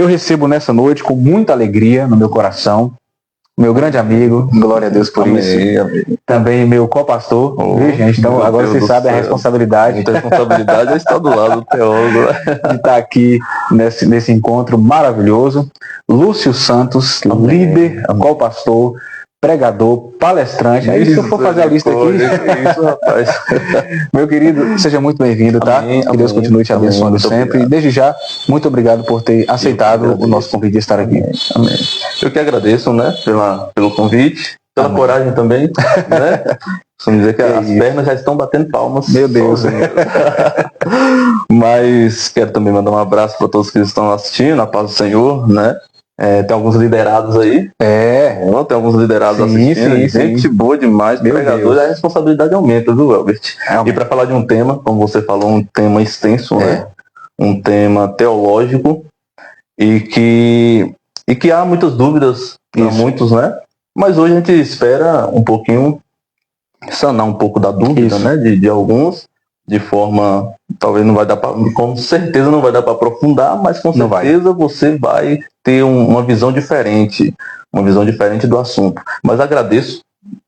eu recebo nessa noite com muita alegria no meu coração meu grande amigo, glória a Deus por isso. Amém. Também meu co-pastor, viu, gente? Então agora vocês sabem a responsabilidade. Muita responsabilidade é estar do lado do teólogo, né? De estar aqui nesse encontro maravilhoso. Lúcio Santos, líder, co-pastor, pregador, palestrante. Aí se eu for fazer a lista aqui. Isso, rapaz. Meu querido, seja muito bem-vindo, tá? Que Deus continue te abençoando sempre. E desde já, muito obrigado por ter aceitado o nosso convite de estar aqui. Amém. Eu que agradeço, né, pelo convite, pela coragem também, né? Vamos dizer que as pernas já estão batendo palmas. Meu Deus. Mas quero também mandar um abraço para todos que estão assistindo, a paz do Senhor, né? Tem alguns liderados aí. Tem alguns liderados assistindo. Gente boa demais, pregador, a responsabilidade aumenta, viu, Elbert? E para falar de um tema, como você falou, um tema extenso, né? Um tema teológico e que há muitas dúvidas para muitos, né? Mas hoje a gente espera um pouquinho sanar um pouco da dúvida, né? De alguns, de forma, talvez não vai dar para, com certeza não vai dar para aprofundar, mas com certeza você vai ter uma visão diferente do assunto. Mas agradeço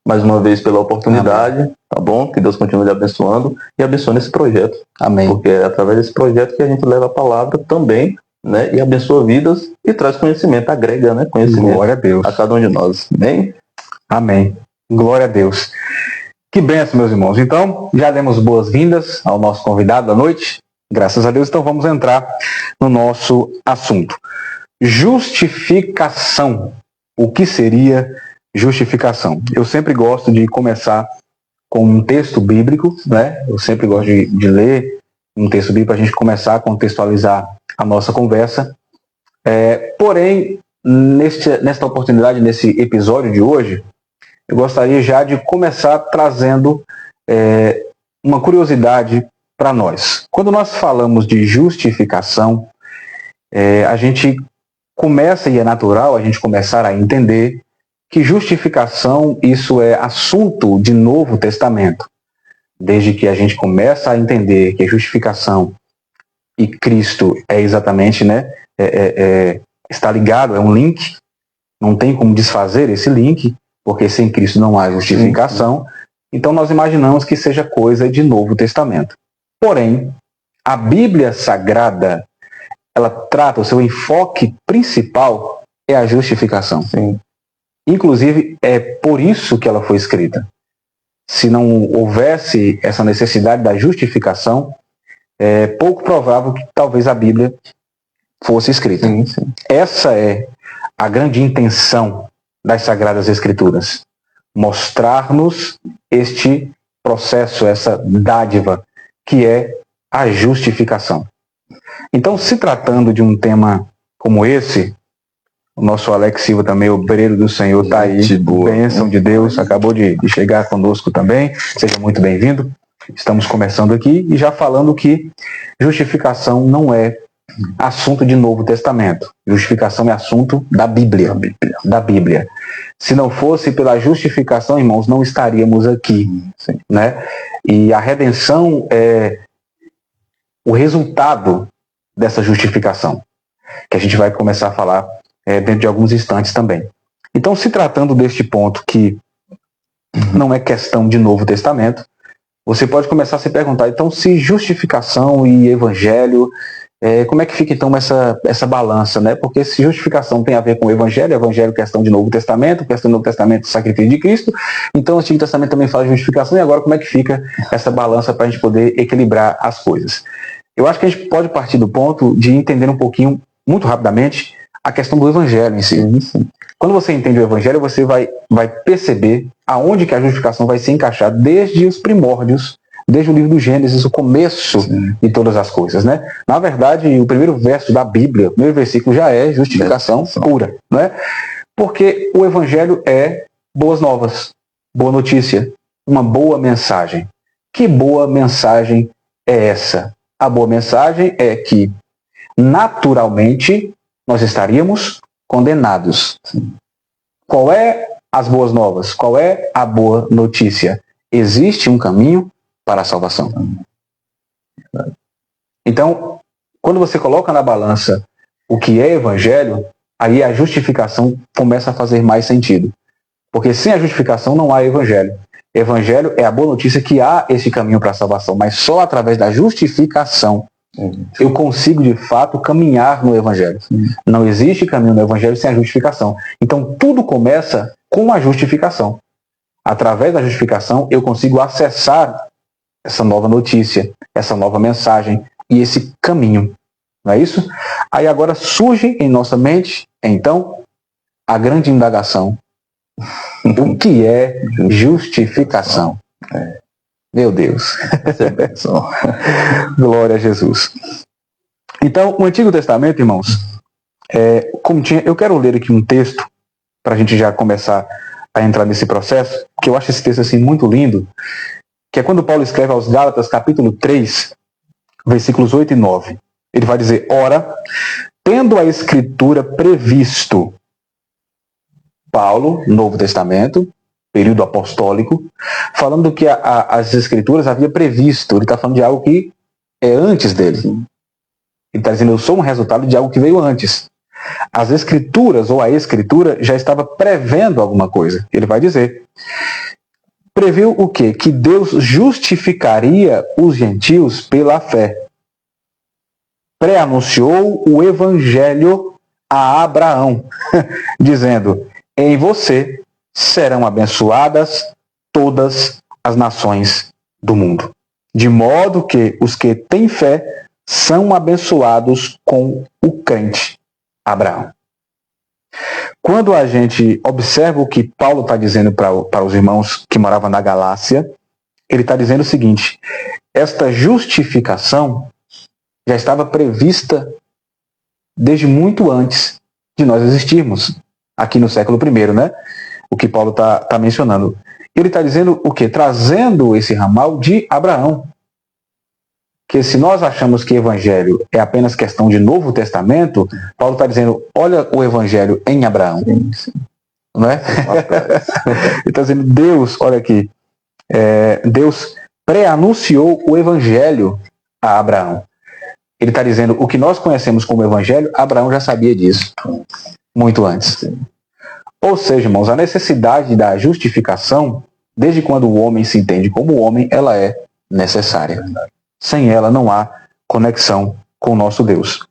mais uma vez pela oportunidade. Amém. Tá bom? Que Deus continue lhe abençoando e abençoando esse projeto. Amém. Porque é através desse projeto que a gente leva a palavra também, né? E abençoa vidas e traz conhecimento, agrega, né? Conhecimento. Glória a Deus. A cada um de nós. Amém? Amém. Glória a Deus. Que benção, meus irmãos. Então, já demos boas-vindas ao nosso convidado da noite. Graças a Deus. Então, vamos entrar no nosso assunto. Justificação. O que seria justificação? Eu sempre gosto de começar com um texto bíblico, né? Eu sempre gosto de ler um texto bíblico para a gente começar a contextualizar a nossa conversa. Porém, nesta oportunidade, nesse episódio de hoje, eu gostaria já de começar trazendo uma curiosidade para nós. Quando nós falamos de justificação, a gente começa, e é natural a gente começar a entender que justificação, isso é assunto de Novo Testamento. Desde que a gente começa a entender que a justificação e Cristo é exatamente, né, está ligado, é um link, não tem como desfazer esse link, porque sem Cristo não há justificação. Então nós imaginamos que seja coisa de Novo Testamento. Porém, a Bíblia Sagrada, ela trata, o seu enfoque principal é a justificação. Sim. Inclusive, é por isso que ela foi escrita. Se não houvesse essa necessidade da justificação, é pouco provável que talvez a Bíblia fosse escrita. Sim, sim. Essa é a grande intenção das Sagradas Escrituras. Mostrar-nos este processo, essa dádiva, que é a justificação. Então, se tratando de um tema como esse, o nosso Alex Silva também, obreiro do Senhor, está aí, bênção de Deus, acabou de chegar conosco também, seja muito bem-vindo. Estamos começando aqui e já falando que justificação não é assunto de Novo Testamento. Justificação é assunto da Bíblia. Da Bíblia. Se não fosse pela justificação, irmãos, não estaríamos aqui. Né? E a redenção é o resultado dessa justificação, que a gente vai começar a falar dentro de alguns instantes também. Então, se tratando deste ponto que não é questão de Novo Testamento, você pode começar a se perguntar, então, se justificação e evangelho, como é que fica então essa balança, né? Porque se justificação tem a ver com o evangelho questão de Novo Testamento, questão do Novo Testamento, sacrifício de Cristo, então o Antigo Testamento também fala de justificação, e agora como é que fica essa balança para a gente poder equilibrar as coisas? Eu acho que a gente pode partir do ponto de entender um pouquinho, muito rapidamente, a questão do evangelho em si. Quando você entende o evangelho, você vai perceber aonde que a justificação vai se encaixar desde os primórdios, desde o livro do Gênesis, o começo de todas as coisas, né? Na verdade, o primeiro verso da Bíblia, o primeiro versículo já é justificação pura, né? Porque o evangelho é boas novas, boa notícia, uma boa mensagem. Que boa mensagem é essa? A boa mensagem é que, naturalmente, nós estaríamos condenados. Qual é as boas novas? Qual é a boa notícia? Existe um caminho para a salvação. Então, quando você coloca na balança o que é evangelho, aí a justificação começa a fazer mais sentido. Porque sem a justificação não há evangelho. Evangelho é a boa notícia que há esse caminho para a salvação, mas só através da justificação eu consigo, de fato, caminhar no evangelho. Não existe caminho no evangelho sem a justificação. Então, tudo começa com a justificação. Através da justificação, eu consigo acessar essa nova notícia, essa nova mensagem e esse caminho. Não é isso? Aí agora surge em nossa mente, então, a grande indagação. O que é justificação? Meu Deus. Glória a Jesus. Então, o Antigo Testamento, irmãos, eu quero ler aqui um texto para a gente já começar a entrar nesse processo, que eu acho esse texto assim muito lindo, que é quando Paulo escreve aos Gálatas, capítulo 3, versículos 8 e 9. Ele vai dizer: ora, tendo a Escritura previsto, Paulo, Novo Testamento, período apostólico, falando que as Escrituras havia previsto. Ele está falando de algo que é antes dele. Ele está dizendo: eu sou um resultado de algo que veio antes. As Escrituras, ou a Escritura, já estava prevendo alguma coisa. Ele vai dizer: previu o quê? Que Deus justificaria os gentios pela fé. Pré-anunciou o Evangelho a Abraão, dizendo: em você serão abençoadas todas as nações do mundo. De modo que os que têm fé são abençoados com o crente Abraão. Quando a gente observa o que Paulo está dizendo para os irmãos que moravam na Galácia, ele está dizendo o seguinte: esta justificação já estava prevista desde muito antes de nós existirmos, aqui no século I, né? O que Paulo está mencionando. Ele está dizendo o quê? Trazendo esse ramal de Abraão. Que se nós achamos que evangelho é apenas questão de Novo Testamento, Paulo está dizendo: olha o evangelho em Abraão. Não é? Ele está dizendo: Deus, olha aqui, Deus pré-anunciou o evangelho a Abraão. Ele está dizendo: o que nós conhecemos como evangelho, Abraão já sabia disso muito antes. Ou seja, irmãos, a necessidade da justificação, desde quando o homem se entende como homem, ela é necessária. Sem ela não há conexão com o nosso Deus.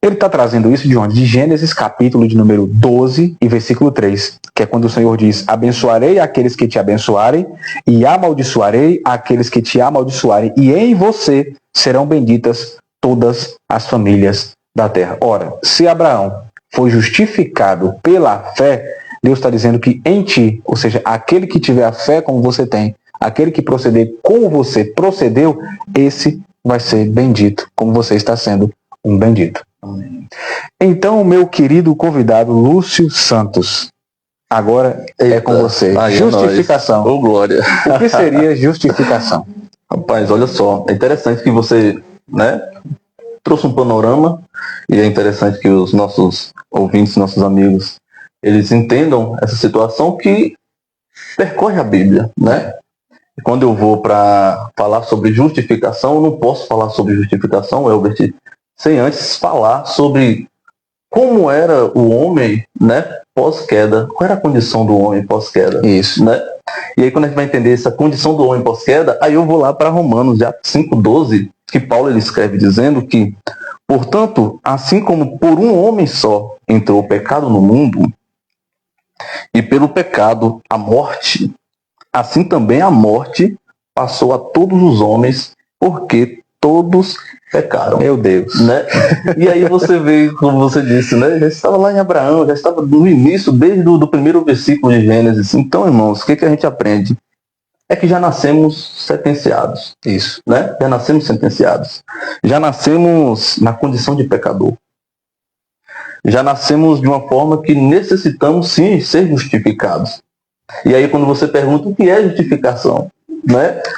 Ele está trazendo isso de onde? De Gênesis, capítulo de número 12 e versículo 3, que é quando o Senhor diz: abençoarei aqueles que te abençoarem e amaldiçoarei aqueles que te amaldiçoarem, e em você serão benditas todas as famílias da terra. Ora, se Abraão foi justificado pela fé, Deus está dizendo que em ti, ou seja, aquele que tiver a fé como você tem, aquele que proceder como você procedeu, esse vai ser bendito, como você está sendo um bendito. Amém. Então, meu querido convidado Lúcio Santos, agora é com você. Justificação. Ô, glória. O que seria justificação? Rapaz, olha só, é interessante que você, trouxe um panorama, e é interessante que os nossos ouvintes, nossos amigos, eles entendam essa situação que percorre a Bíblia, E quando eu vou para falar sobre justificação, eu não posso falar sobre justificação, Elbert, sem antes falar sobre como era o homem, pós-queda. Qual era a condição do homem pós-queda? Isso. E aí quando a gente vai entender essa condição do homem pós-queda, aí eu vou lá para Romanos, já 5:12, que Paulo ele escreve dizendo que, portanto, assim como por um homem só entrou o pecado no mundo, e pelo pecado a morte, assim também a morte passou a todos os homens, porque todos pecaram. Meu Deus. E aí você vê, como você disse, já estava lá em Abraão, já estava no início, desde do primeiro versículo de Gênesis. Então, irmãos, o que a gente aprende? É que já nascemos sentenciados. Isso. Já nascemos sentenciados. Já nascemos na condição de pecador. Já nascemos de uma forma que necessitamos, sim, ser justificados. E aí, quando você pergunta o que é justificação,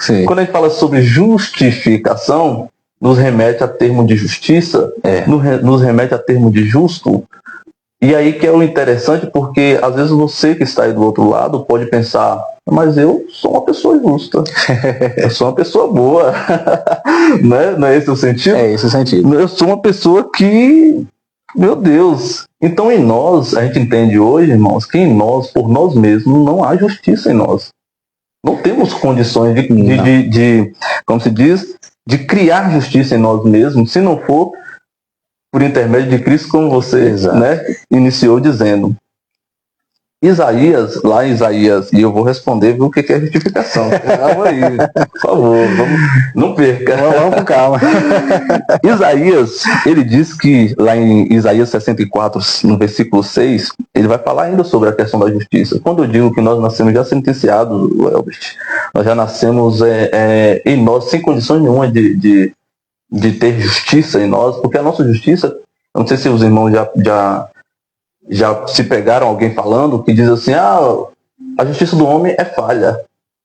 Sim. Quando a gente fala sobre justificação, nos remete a termo de justiça, nos remete a termo de justo. E aí que é o interessante, porque às vezes você que está aí do outro lado pode pensar: mas eu sou uma pessoa justa, eu sou uma pessoa boa. Não é esse o sentido? É esse o sentido. Eu sou uma pessoa que Meu Deus! Então em nós, a gente entende hoje, irmãos, que em nós, por nós mesmos, não há justiça em nós. Não temos condições de como se diz, de criar justiça em nós mesmos, se não for por intermédio de Cristo, como você, né, iniciou dizendo. Isaías, lá em Isaías, e eu vou responder, viu, o que é justificação. Calma aí, por favor, não perca. Vamos com calma. Isaías, ele diz que, lá em Isaías 64, no versículo 6, ele vai falar ainda sobre a questão da justiça. Quando eu digo que nós nascemos já sentenciados, Elbert, nós já nascemos em nós, sem condições nenhuma de ter justiça em nós, porque a nossa justiça, eu não sei se os irmãos já se pegaram alguém falando que diz assim, a justiça do homem é falha.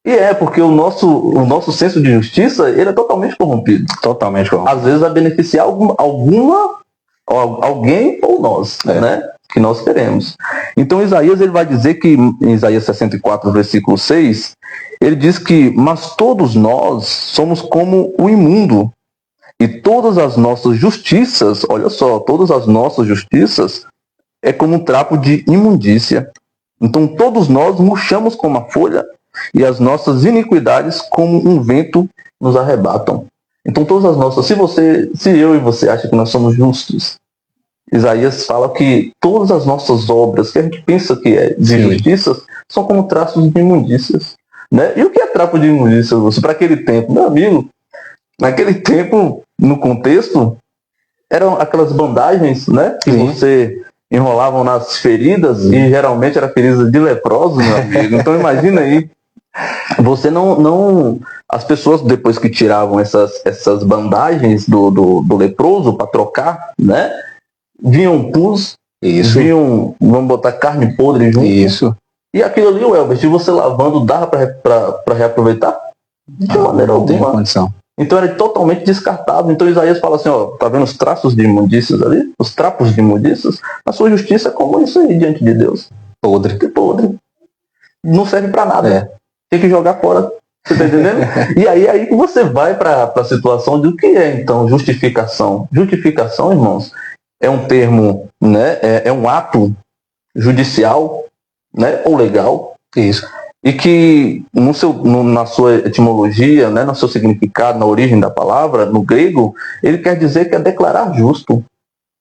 E porque o nosso senso de justiça, ele é totalmente corrompido. Totalmente corrompido. Às vezes vai beneficiar alguém ou nós, né? Que nós queremos. Então Isaías, ele vai dizer que, em Isaías 64, versículo 6, ele diz que, mas todos nós somos como o imundo, e todas as nossas justiças, olha só, todas as nossas justiças é como um trapo de imundícia. Então todos nós murchamos como a folha, e as nossas iniquidades como um vento nos arrebatam. Então todas as nossas, se eu e você acham que nós somos justos, Isaías fala que todas as nossas obras, que a gente pensa que é de justiça, são como traços de imundícias. Né? E o que é trapo de imundícia? Para aquele tempo, meu amigo, naquele tempo, no contexto, eram aquelas bandagens, né, que você enrolavam nas feridas, e geralmente era feridas de leprosos, meu amigo. Então imagina aí, você não as pessoas, depois que tiravam essas bandagens do leproso para trocar, né, vinham pus, vinham, vamos botar carne podre junto. Isso. E aquilo ali, Elber, se você lavando, dava para reaproveitar? De maneira alguma. Não tem condição. Então era totalmente descartável. Então Isaías fala assim, tá vendo os traços de imundícias ali? Os trapos de imundícias? A sua justiça é como isso aí diante de Deus. Podre. Podre. Não serve para nada. Tem que jogar fora. Você tá entendendo? E aí que você vai para a situação do que é, então, justificação. Justificação, irmãos, é um termo, né? É um ato judicial, né? Ou legal. Isso. E que na sua etimologia, né, no seu significado, na origem da palavra, no grego, ele quer dizer que é declarar justo.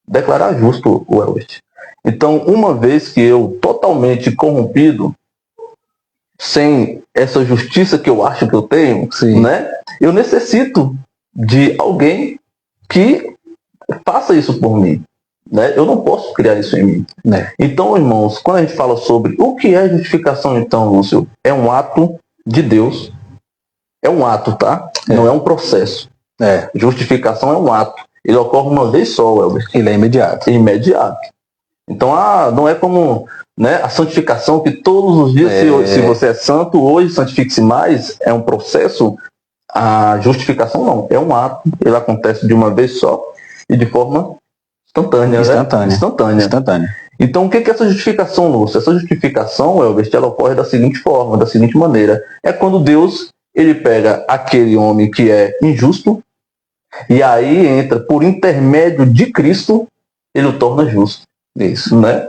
Declarar justo, o Elbert. Então, uma vez que eu, totalmente corrompido, sem essa justiça que eu acho que eu tenho, né, eu necessito de alguém que faça isso por mim. Né? Eu não posso criar isso em mim. Então, irmãos, quando a gente fala sobre o que é justificação, então, Lúcio, é um ato de Deus. É um ato, tá? Não é um processo. Justificação é um ato. Ele ocorre uma vez só, Elber. Ele é imediato. Então, não é como, né, a santificação, que todos os dias, se você é santo, hoje santifique-se mais, é um processo. A justificação não, é um ato. Ele acontece de uma vez só e de forma instantânea. Então, o que é essa justificação, Lúcio? Essa justificação, Elber, ela ocorre da seguinte forma, da seguinte maneira. É quando Deus, ele pega aquele homem que é injusto, e aí entra, por intermédio de Cristo, ele o torna justo. Isso, né?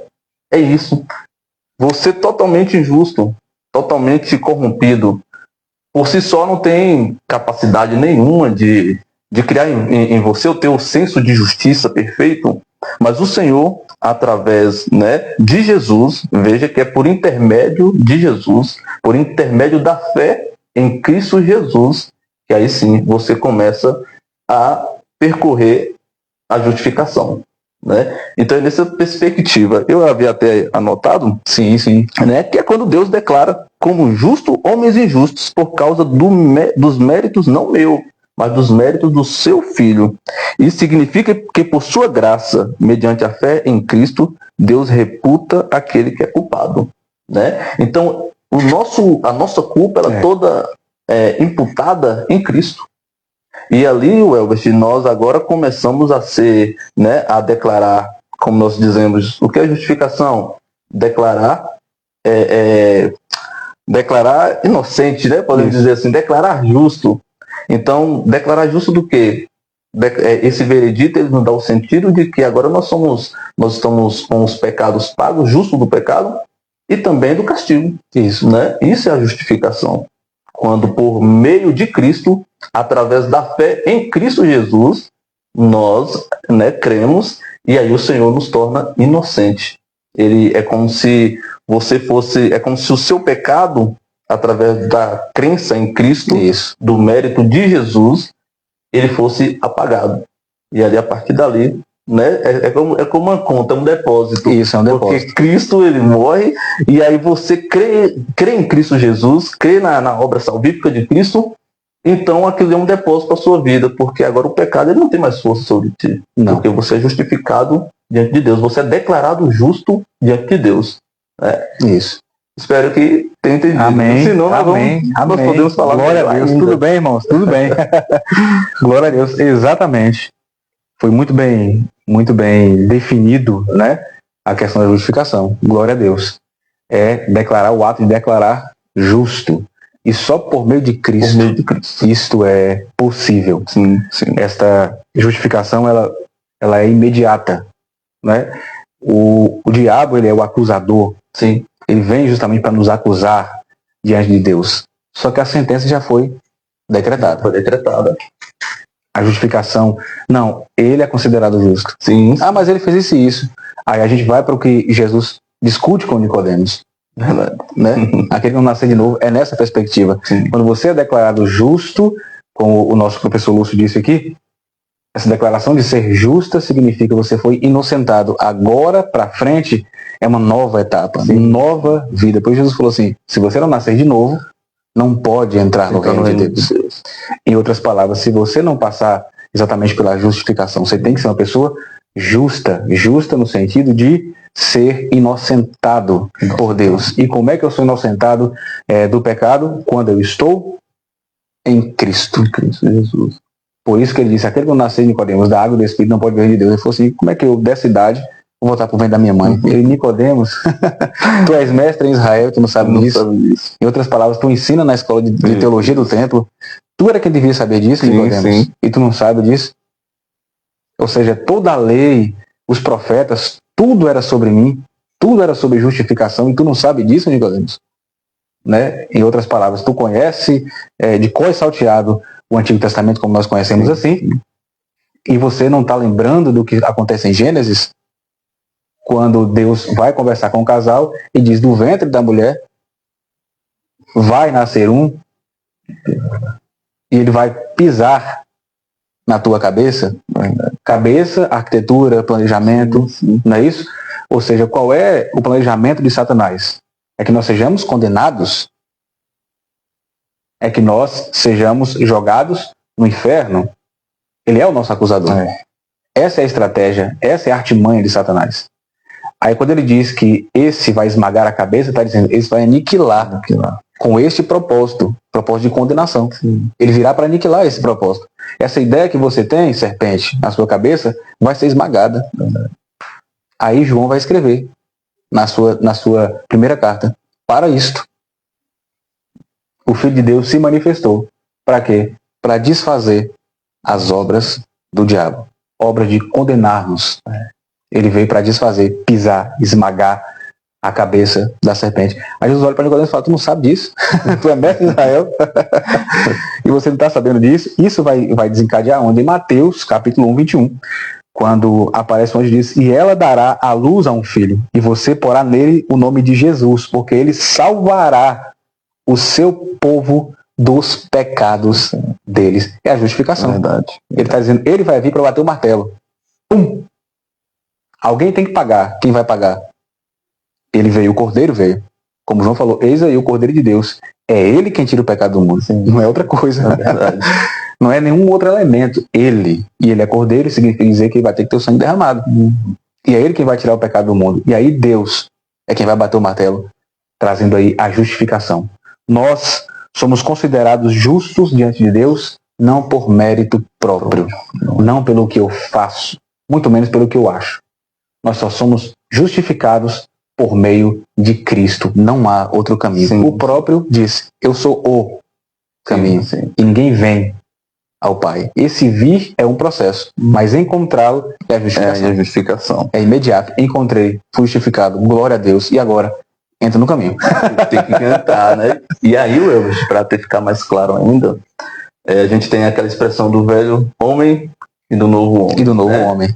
É isso. Você totalmente injusto, totalmente corrompido, por si só não tem capacidade nenhuma de criar em você o teu senso de justiça perfeito, mas o Senhor, através, né, de Jesus, veja que é por intermédio de Jesus, por intermédio da fé em Cristo Jesus, que aí sim você começa a percorrer a justificação. Né? Então é nessa perspectiva, eu havia até anotado, né, que é quando Deus declara como justo homens injustos por causa dos méritos não meu, mas dos méritos do seu Filho. Isso significa que por sua graça, mediante a fé em Cristo, Deus reputa aquele que é culpado. Né? Então, a nossa culpa ela toda é imputada em Cristo. E ali, Elbert, nós agora começamos a ser, né, a declarar, como nós dizemos, o que é justificação? Declarar inocente, né? Podemos dizer assim, declarar justo. Então, declarar justo do quê? esse veredito ele nos dá o sentido de que agora nós estamos com os pecados pagos, justo do pecado e também do castigo. Isso, né? Isso é a justificação. Quando por meio de Cristo, através da fé em Cristo Jesus, nós, né, cremos e aí o Senhor nos torna inocente. Ele é como se você fosse, é como se o seu pecado, através da crença em Cristo, do mérito de Jesus, ele fosse apagado. E ali, a partir dali, né, é como uma conta, um depósito. Isso, é um depósito. Porque Cristo, ele morre, e aí você crê em Cristo Jesus, crê na obra salvífica de Cristo, então aquilo é um depósito para a sua vida, porque agora o pecado ele não tem mais força sobre ti. Não. Porque você é justificado diante de Deus, você é declarado justo diante de Deus. Isso. Espero que tenha entendido. Amém. Senão, amém. Nós podemos falar. Glória a Deus. Ainda. Tudo bem, irmãos? Tudo bem. Glória a Deus. Exatamente. Foi muito bem definido, né, a questão da justificação. Glória a Deus. É declarar o ato de declarar justo. E só por meio de Cristo, isto é possível. Sim. Esta justificação, ela é imediata, né? O diabo, ele é o acusador. Sim. Ele vem justamente para nos acusar diante de Deus. Só que a sentença já foi decretada. Foi decretada. A justificação, não, ele é considerado justo. Sim. Ah, mas ele fez isso e isso. Aí a gente vai para o que Jesus discute com Nicodemos. Né? Aquele que não nasceu de novo é nessa perspectiva. Sim. Quando você é declarado justo, como o nosso professor Lúcio disse aqui, essa declaração de ser justa significa que você foi inocentado. Agora para frente é uma nova etapa, nova vida. Depois Jesus falou assim, se você não nascer de novo, não pode entrar no reino de Deus. Em outras palavras, se você não passar exatamente pela justificação, você tem que ser uma pessoa justa no sentido de ser inocentado por Deus. E como é que eu sou inocentado do pecado? Quando eu estou em Cristo Jesus. Por isso que ele disse, aquele que nasceu de Nicodemos, da água e do Espírito, não pode ver de Deus. Ele falou assim, como é que eu, dessa idade, vou voltar para o ventre da minha mãe? Ele, Nicodemos, tu és mestre em Israel, tu não sabe disso. Em outras palavras, tu ensina na escola de teologia do templo. Tu era quem devia saber disso, Nicodemos, e tu não sabe disso. Ou seja, toda a lei, os profetas, tudo era sobre mim, tudo era sobre justificação, e tu não sabe disso, Nicodemos. Né? Em outras palavras, tu conhece de cor e salteado o Antigo Testamento como nós conhecemos assim, e você não está lembrando do que acontece em Gênesis, quando Deus vai conversar com o casal e diz, do ventre da mulher vai nascer um, e ele vai pisar na tua cabeça, arquitetura, planejamento, não é isso? Ou seja, qual é o planejamento de Satanás? É que nós sejamos condenados, é que nós sejamos jogados no inferno. Ele é o nosso acusador. Essa é a estratégia, essa é a artimanha de Satanás. Aí quando ele diz que esse vai esmagar a cabeça, está dizendo, esse vai aniquilar. Com este propósito de condenação. Ele virá para aniquilar esse propósito. Essa ideia que você tem, serpente, na sua cabeça, vai ser esmagada. Aí João vai escrever na sua primeira carta, para isto. O Filho de Deus se manifestou. Para quê? Para desfazer as obras do diabo. Obras de condenar-nos. Ele veio para desfazer, pisar, esmagar a cabeça da serpente. Aí Jesus olha para Nicodemos e fala, tu não sabe disso? Tu é mestre de Israel? E você não está sabendo disso? Isso vai desencadear onde? Em Mateus, capítulo 1, 21. Quando aparece onde diz, e ela dará à luz a um filho, e você porá nele o nome de Jesus, porque ele salvará o seu povo dos pecados deles. É a justificação. Verdade. Ele está dizendo, ele vai vir para bater o martelo. Pum! Alguém tem que pagar. Quem vai pagar? Ele veio, o Cordeiro veio. Como João falou, eis aí o Cordeiro de Deus. É ele quem tira o pecado do mundo. Não é outra coisa. É verdade. Não é nenhum outro elemento. Ele. E ele é Cordeiro, significa dizer que ele vai ter que ter o sangue derramado. E é ele quem vai tirar o pecado do mundo. E aí Deus é quem vai bater o martelo, trazendo aí a justificação. Nós somos considerados justos diante de Deus, não por mérito próprio, não pelo que eu faço, muito menos pelo que eu acho. Nós só somos justificados por meio de Cristo. Não há outro caminho. O próprio disse, eu sou o caminho. E ninguém vem ao Pai. Esse vir é um processo, mas encontrá-lo é a justificação. É a justificação. É imediato. Encontrei, fui justificado, glória a Deus. E agora? Entra no caminho. Tem que cantar, né? E aí, Elvis, para ficar mais claro ainda, a gente tem aquela expressão do velho homem e do novo homem. E do novo homem.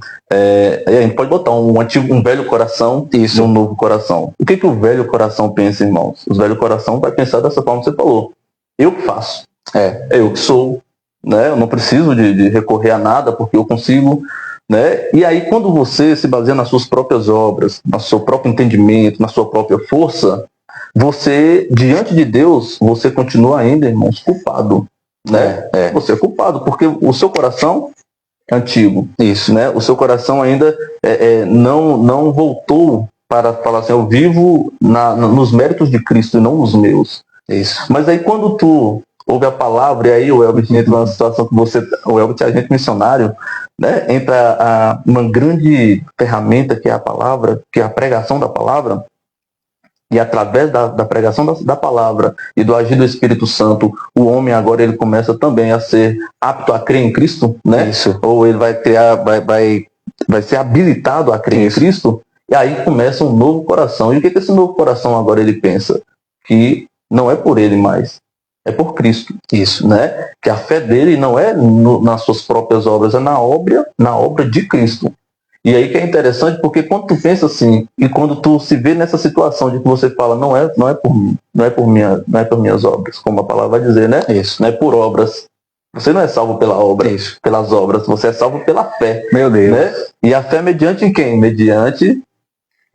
A gente pode botar um velho coração e um novo coração. O que o velho coração pensa, irmãos? O velho coração vai pensar dessa forma que você falou. Eu que faço. É eu que sou. Né? Eu não preciso de recorrer a nada porque eu consigo. Né? E aí, quando você se baseia nas suas próprias obras, no seu próprio entendimento, na sua própria força, você, diante de Deus, você continua ainda, irmãos, culpado. Né? Você é culpado, porque o seu coração é antigo. Isso. Né? O seu coração ainda não voltou para falar assim, eu vivo nos méritos de Cristo e não nos meus. Isso. Mas aí quando tu ouve a palavra, e aí o Elbert entra numa situação que o Elbert é agente missionário, né? Entra uma grande ferramenta que é a palavra, que é a pregação da palavra, e através da pregação da palavra e do agir do Espírito Santo, o homem agora ele começa também a ser apto a crer em Cristo, né? Isso. Ou ele vai ser habilitado a crer em Cristo, e aí começa um novo coração. E o que esse novo coração agora ele pensa? Que não é por ele mais, é por Cristo. Isso. Né? Que a fé dele não é nas suas próprias obras, é na obra de Cristo. E aí que é interessante, porque quando tu pensa assim, e quando tu se vê nessa situação de que você fala, não é por mim, não é por minhas obras, como a palavra vai dizer, né? Isso. Não é por obras. Você não é salvo pela obra, pelas obras, você é salvo pela fé. Meu Deus. Né? E a fé mediante quem? Mediante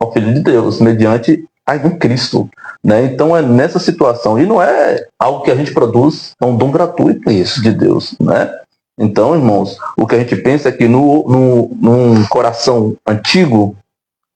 o Filho de Deus, mediante em Cristo. Né? Então é nessa situação, e não é algo que a gente produz, é um dom gratuito de Deus. Né? Então, irmãos, o que a gente pensa é que num coração antigo,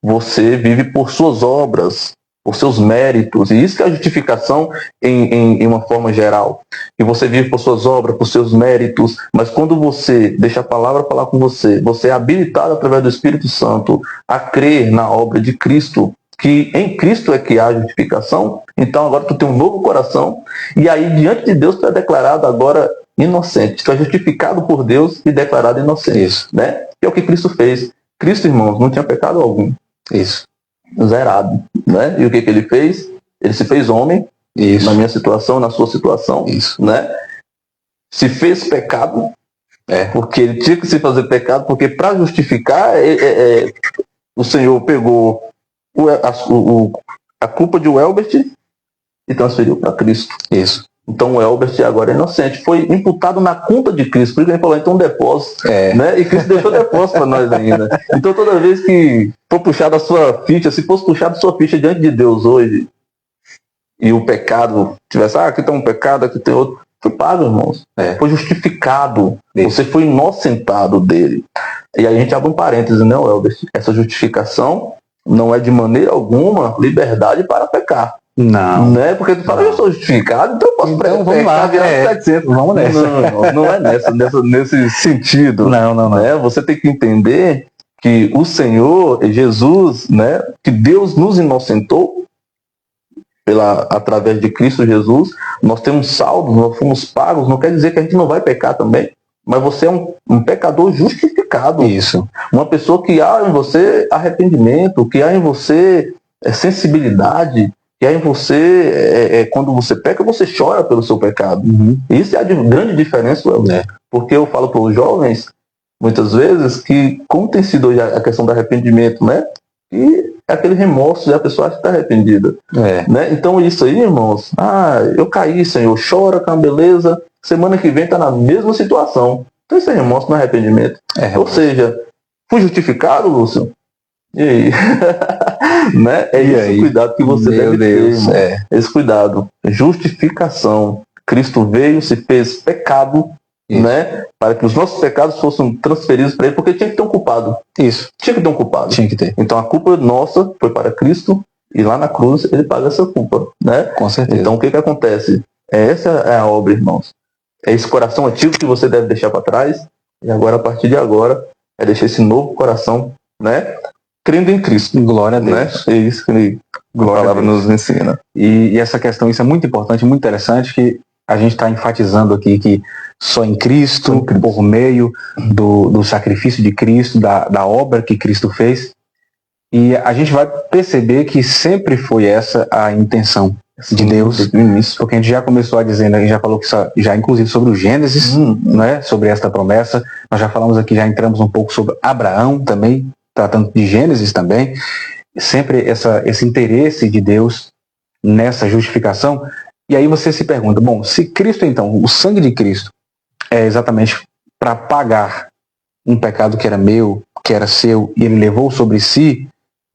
você vive por suas obras, por seus méritos, e isso que é a justificação em uma forma geral. Que você vive por suas obras, por seus méritos, mas quando você deixa a palavra falar com você, você é habilitado através do Espírito Santo a crer na obra de Cristo, que em Cristo é que há justificação. Então agora tu tem um novo coração, e aí diante de Deus tu é declarado agora inocente. Tu é justificado por Deus e declarado inocente. Isso. Né? Que é o que Cristo fez. Cristo, irmãos, não tinha pecado algum. Isso. Zerado. Né? E o que ele fez? Ele se fez homem. Isso. Na minha situação, na sua situação. Isso. Né? Se fez pecado. Porque ele tinha que se fazer pecado, porque para justificar, o Senhor pegou a culpa de Elbert e transferiu para Cristo. Isso. Então o Elbert agora é inocente. Foi imputado na conta de Cristo. Por isso que ele falou, então depósito. Né? E Cristo deixou depósito para nós ainda. Então toda vez que for puxada a sua ficha, se fosse puxada a sua ficha diante de Deus hoje, e o pecado tivesse, aqui tem um pecado, aqui tem outro, foi pago, irmãos. Foi justificado. Isso. Você foi inocentado dele. E aí a gente abre um parêntese, né, Elbert? Essa justificação não é de maneira alguma liberdade para pecar. Não. Né? Porque tu fala, eu sou justificado, então eu posso vamos lá, virar 700. Vamos nessa. Não é nesse sentido. Não. Né? Você tem que entender que o Senhor, Jesus, né? Que Deus nos inocentou através de Cristo Jesus. Nós temos saldo, nós fomos pagos. Não quer dizer que a gente não vai pecar também. Mas você é um pecador justificado. Isso. Uma pessoa que há em você arrependimento, que há em você sensibilidade, que há em você, quando você peca, você chora pelo seu pecado. Uhum. Isso é a grande diferença, porque eu falo para os jovens, muitas vezes, que como tem sido hoje a questão do arrependimento, né? E é aquele remorso, e a pessoa acha que está arrependida. Né? Então isso aí, irmãos, eu caí, Senhor, chora com a beleza, semana que vem está na mesma situação. Então isso é remorso, não é arrependimento. Ou seja, fui justificado, Lúcio? E aí? Né? Esse cuidado que você deve ter, esse cuidado. Justificação. Cristo veio, se fez pecado, né? Para que os nossos pecados fossem transferidos para ele, porque tinha que ter um culpado. Isso. Tinha que ter um culpado. Tinha que ter. Então a culpa nossa foi para Cristo, e lá na cruz ele paga essa culpa, né? Com certeza. Então o que acontece? Essa é a obra, irmãos. É esse coração antigo que você deve deixar para trás, e agora, a partir de agora, é deixar esse novo coração, né? Crendo em Cristo. Glória a Deus. Né? É isso que a palavra nos ensina. E essa questão, isso é muito importante, muito interessante, que a gente está enfatizando aqui que só em Cristo, por meio do sacrifício de Cristo, da obra que Cristo fez. E a gente vai perceber que sempre foi essa a intenção de Deus, porque a gente já começou a dizer, né, a gente já falou que já inclusive sobre o Gênesis, né, sobre esta promessa, nós já falamos aqui, já entramos um pouco sobre Abraão também, tratando de Gênesis também, sempre esse interesse de Deus nessa justificação. E aí você se pergunta, bom, se Cristo então, o sangue de Cristo é exatamente para pagar um pecado que era meu, que era seu, e ele levou sobre si,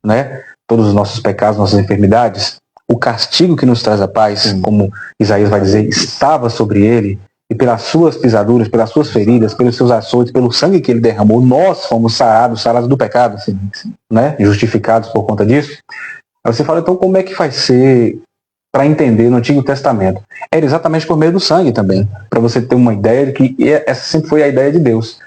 né, todos os nossos pecados, nossas enfermidades, o castigo que nos traz a paz, como Isaías vai dizer, estava sobre ele, e pelas suas pisaduras, pelas suas feridas, pelos seus açoites, pelo sangue que ele derramou, nós fomos sarados do pecado, né, justificados por conta disso. Aí você fala, então como é que vai ser para entender no Antigo Testamento? Era exatamente por meio do sangue também, para você ter uma ideia de que essa sempre foi a ideia de Deus.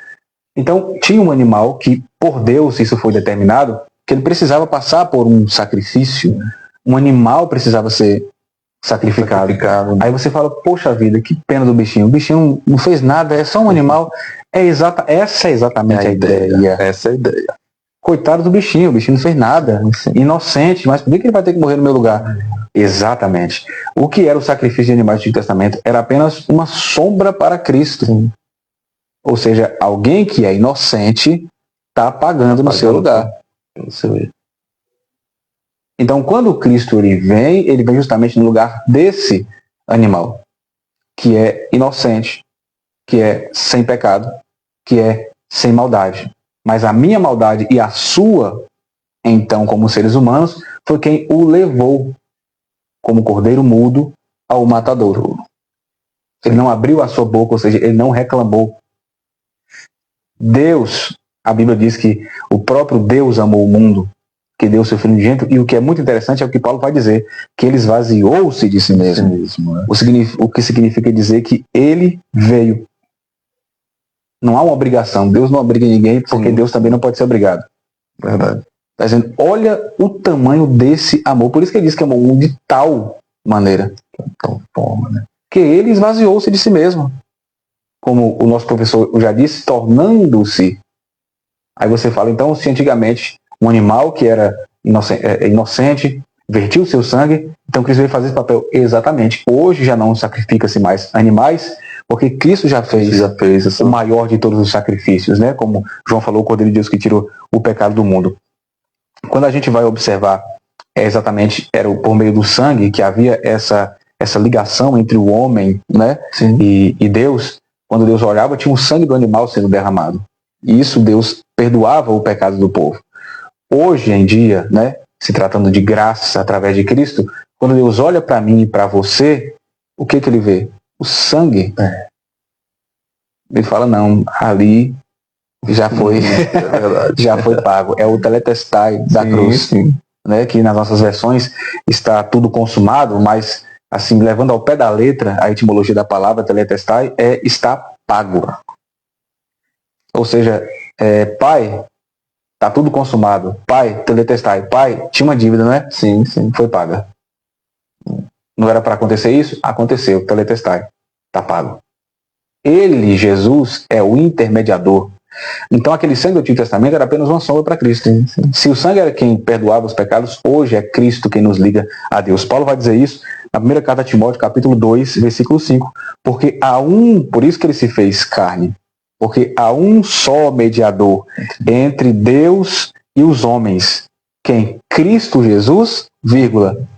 Então, tinha um animal que, por Deus, isso foi determinado, que ele precisava passar por um sacrifício, um animal precisava ser sacrificado. Aí você fala, poxa vida, que pena do bichinho. O bichinho não fez nada, é só um animal. Essa é exatamente a ideia. Essa é a ideia. Coitado do bichinho, o bichinho não fez nada. Inocente, mas por que ele vai ter que morrer no meu lugar? Exatamente. O que era o sacrifício de animais do Antigo Testamento era apenas uma sombra para Cristo. Ou seja, alguém que é inocente está pagando no seu lugar. Então, quando Cristo ele vem justamente no lugar desse animal, que é inocente, que é sem pecado, que é sem maldade. Mas a minha maldade e a sua, então, como seres humanos, foi quem o levou como cordeiro mudo ao matadouro. Ele não abriu a sua boca, ou seja, ele não reclamou. Deus, a Bíblia diz que o próprio Deus amou o mundo, que deu o seu Filho unigênito, e o que é muito interessante é o que Paulo vai dizer, que ele esvaziou-se de si mesmo. O que significa dizer que ele veio. Não há uma obrigação, Deus não obriga ninguém, porque Deus também não pode ser obrigado. Verdade. Está dizendo, olha o tamanho desse amor, por isso que ele diz que amou o mundo de tal maneira, que ele esvaziou-se de si mesmo. Como o nosso professor já disse, tornando-se. Aí você fala, então, se antigamente um animal que era inocente vertiu o seu sangue, então Cristo veio fazer esse papel. Exatamente. Hoje já não sacrifica-se mais animais, porque Cristo já fez o maior de todos os sacrifícios, né? Como João falou, o Cordeiro de Deus que tirou o pecado do mundo. Quando a gente vai observar, exatamente, era por meio do sangue que havia essa ligação entre o homem, né, e Deus. Quando Deus olhava, tinha o sangue do animal sendo derramado. E isso Deus perdoava o pecado do povo. Hoje em dia, né, se tratando de graça através de Cristo, quando Deus olha para mim e para você, o que ele vê? O sangue. Ele fala, não, ali já foi, já foi pago. É o teletestai da cruz, né, que nas nossas versões está tudo consumado, mas assim, levando ao pé da letra a etimologia da palavra teletestai, está pago. Ou seja, pai, está tudo consumado. Pai, teletestai. Pai, tinha uma dívida, não é? Sim, foi paga. Não era para acontecer isso? Aconteceu, teletestai. Está pago. Ele, Jesus, é o intermediador. Então aquele sangue do Antigo Testamento era apenas uma sombra para Cristo. Se o sangue era quem perdoava os pecados, hoje é Cristo quem nos liga a Deus. Paulo vai dizer isso na primeira carta a Timóteo, capítulo 2, versículo 5. Porque por isso que ele se fez carne, porque há um só mediador entre Deus e os homens, quem? Cristo Jesus,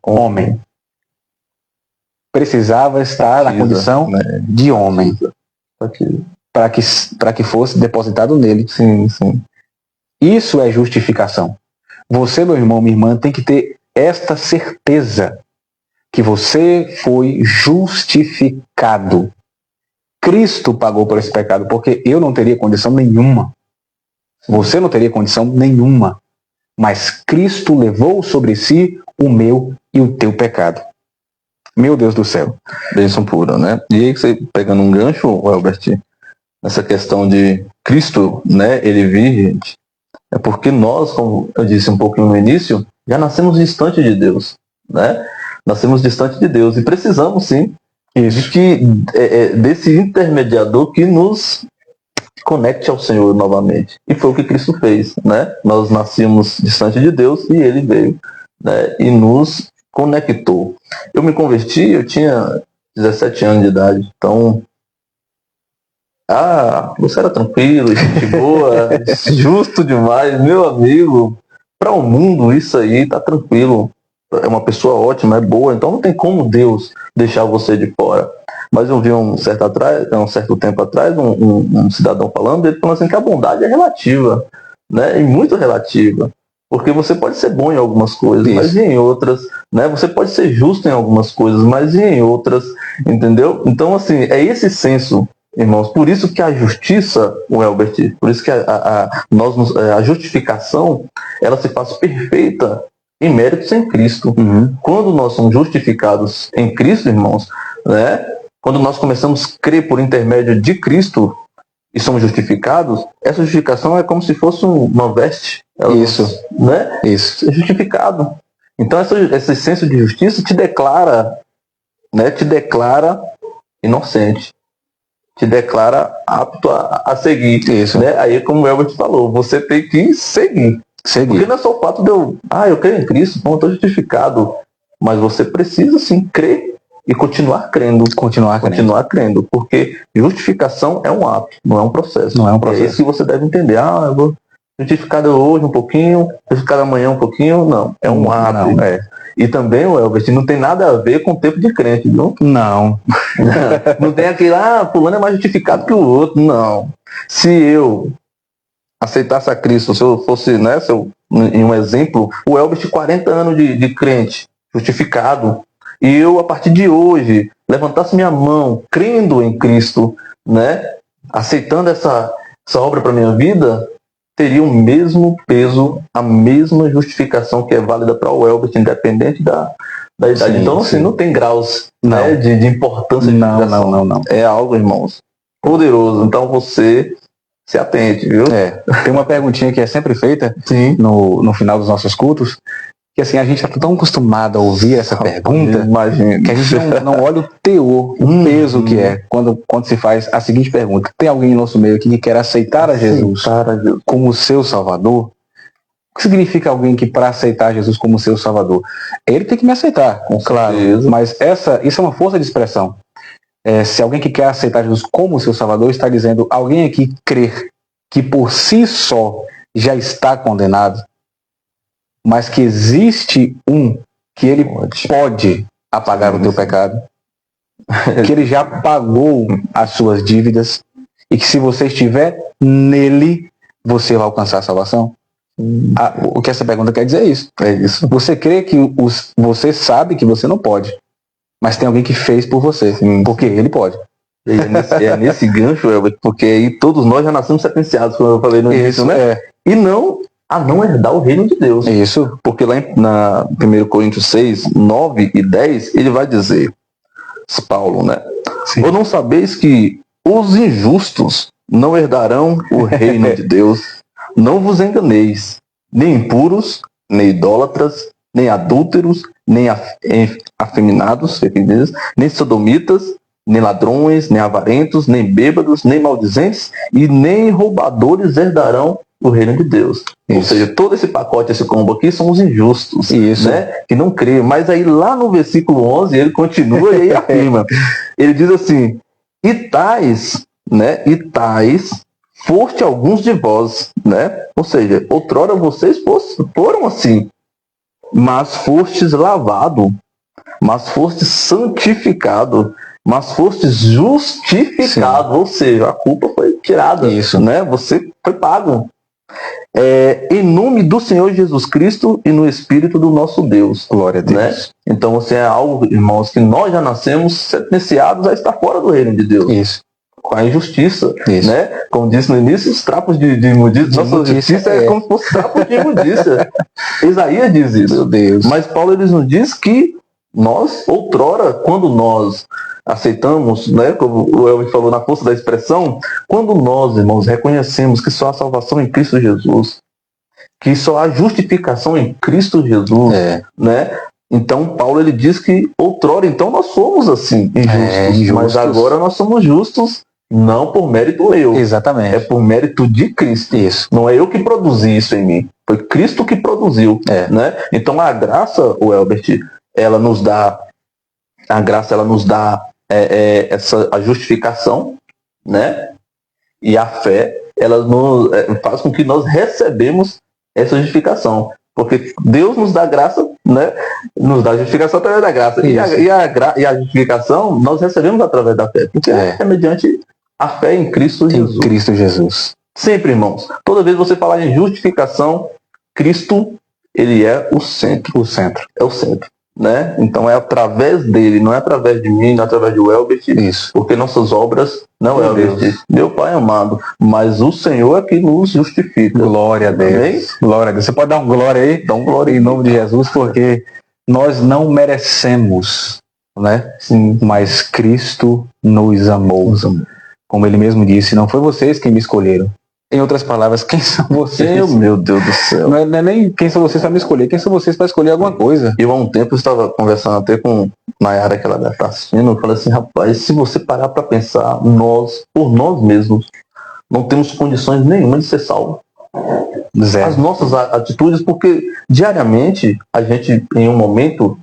homem. Precisava estar na condição de homem. Para que fosse depositado nele. Isso é justificação. Você, meu irmão, minha irmã, tem que ter esta certeza que você foi justificado. Cristo pagou por esse pecado, porque eu não teria condição nenhuma. Você não teria condição nenhuma. Mas Cristo levou sobre si o meu e o teu pecado. Meu Deus do céu. Bênção pura, né? E aí, você pegando um gancho, Albert, nessa questão de Cristo, né, ele vir, gente, é porque nós, como eu disse um pouquinho no início, já nascemos distante de Deus, né? Nascemos distante de Deus e precisamos, sim, Isso. Desse intermediador que nos conecte ao Senhor novamente. E foi o que Cristo fez, né? Nós nascemos distante de Deus e Ele veio, né, e nos conectou. Eu me converti, eu tinha 17 anos de idade, então... você era tranquilo, gente boa, justo demais, meu amigo. Para o mundo isso aí tá tranquilo. É uma pessoa ótima, é boa, então não tem como Deus deixar você de fora. Mas eu vi um certo tempo atrás, um cidadão falando, ele falando assim que a bondade é relativa, né? E muito relativa. Porque você pode ser bom em algumas coisas, mas e em outras, né? Você pode ser justo em algumas coisas, mas e em outras, entendeu? Então, assim, é esse senso, irmãos. Por isso que a justiça, o Elbert, por isso que a justificação, ela se faz perfeita em méritos em Cristo. Quando nós somos justificados em Cristo, irmãos, né? Quando nós começamos a crer por intermédio de Cristo e somos justificados, essa justificação é como se fosse uma veste. Isso. Né? Isso. É justificado. Então, esse senso de justiça te declara, né? Te declara inocente. Te declara apto a seguir. Isso. Né? Aí, como o Elbert falou, você tem que seguir. Porque não é só o fato de eu creio em Cristo, então eu estou justificado. Mas você precisa, sim, crer e continuar crendo. Continuar crendo. Porque justificação é um ato, não é um processo. É isso que você deve entender. Eu vou justificado hoje um pouquinho, justificado amanhã um pouquinho. Não, é um ato. E também, Elbert, não tem nada a ver com o tempo de crente, viu? Não. Não tem aquele, fulano é mais justificado que o outro. Não. Se eu aceitasse a Cristo, se eu fosse, né, em um exemplo, o Elbert, 40 anos de crente, justificado, e eu, a partir de hoje, levantasse minha mão, crendo em Cristo, né, aceitando essa obra para minha vida, teria o mesmo peso, a mesma justificação que é válida para o Elbert, independente da idade. Sim, então, assim, não tem graus, né, de importância de justificação. Não. É algo, irmãos, poderoso. Então, você se atente, viu? Tem uma perguntinha que é sempre feita no final dos nossos cultos, que assim, a gente está tão acostumado a ouvir essa pergunta, que a gente não olha o teor, o peso que é, quando se faz a seguinte pergunta: tem alguém em nosso meio aqui que quer aceitar a Jesus como seu Salvador? O que significa alguém que, para aceitar Jesus como seu Salvador? Ele tem que me aceitar, claro, mas isso é uma força de expressão. Se alguém que quer aceitar Jesus como seu Salvador está dizendo, alguém aqui crer que por si só já está condenado, mas que existe um que ele pode apagar o teu pecado, que ele já pagou as suas dívidas e que se você estiver nele, você vai alcançar a salvação? O que essa pergunta quer dizer é isso. É isso. Você crê que você sabe que você não pode, mas tem alguém que fez por você, porque ele pode. É nesse gancho, Elbert, porque aí todos nós já nascemos sentenciados, como eu falei no início, né? E não a não herdar o reino de Deus. Isso. Porque lá na 1 Coríntios 6, 9 e 10, ele vai dizer, Paulo, né? Ou não sabeis que os injustos não herdarão o reino de Deus? Não vos enganeis, nem impuros, nem idólatras, nem adúlteros, nem afeminados, nem sodomitas, nem ladrões, nem avarentos, nem bêbados, nem maldizentes e nem roubadores herdarão o reino de Deus. Isso. Ou seja, todo esse pacote, esse combo aqui são os injustos, né? Que não creem. Mas aí lá no versículo 11 ele continua e aí afirma. Ele diz assim: e tais foste alguns de vós, né? Ou seja, outrora vocês foram assim, mas fostes lavado, mas fostes santificado, mas fostes justificado. Sim. Ou seja, a culpa foi tirada. Isso. Né? Você foi pago. Em nome do Senhor Jesus Cristo e no Espírito do nosso Deus. Glória a Deus. Né? Então, você é algo, irmãos, que nós já nascemos sentenciados a estar fora do reino de Deus. Isso. Com a injustiça. Isso. Né? Como disse no início, os trapos de imundícia. Nossa justiça é como se fosse trapos de imundícia. Isaías diz isso. Meu Deus. Mas Paulo nos diz que nós, outrora, quando nós aceitamos, né, como o Elvin falou, na força da expressão, quando nós, irmãos, reconhecemos que só há salvação em Cristo Jesus, que só há justificação em Cristo Jesus, né, Então Paulo ele diz que outrora então nós somos assim, injustos, mas agora nós somos justos não por mérito meu. Exatamente. É por mérito de Cristo. Isso. Não é eu que produzi isso em mim. Foi Cristo que produziu. Né? Então a graça, o Elbert, ela nos dá a justificação, né? E a fé, ela faz com que nós recebemos essa justificação. Porque Deus nos dá graça, né? Nos dá justificação através da graça. E a justificação nós recebemos através da fé. Porque é mediante a fé em Cristo Jesus. Em Cristo Jesus. Sempre, irmãos. Toda vez que você falar em justificação, Cristo, ele é o centro. O centro. É o centro. Né? Então é através dele, não é através de mim, não é através de Elbert. Isso. Porque nossas obras, não é Elbert, meu Pai amado, mas o Senhor é que nos justifica. Glória a Deus. Amém? Glória a Deus. Você pode dar um glória aí? Dá um glória em nome de Jesus, porque nós não merecemos, né? Sim. Mas Cristo nos amou. Como ele mesmo disse, não foi vocês quem me escolheram. Em outras palavras, quem são vocês? Meu Deus do céu. Não é nem quem são vocês para me escolher, quem são vocês para escolher alguma coisa. Eu há um tempo eu estava conversando até com Nayara, que ela deve estar assistindo, eu falei assim, rapaz, se você parar para pensar, nós, por nós mesmos, não temos condições nenhuma de ser salvo. Zero. As nossas atitudes, porque diariamente a gente, em um momento,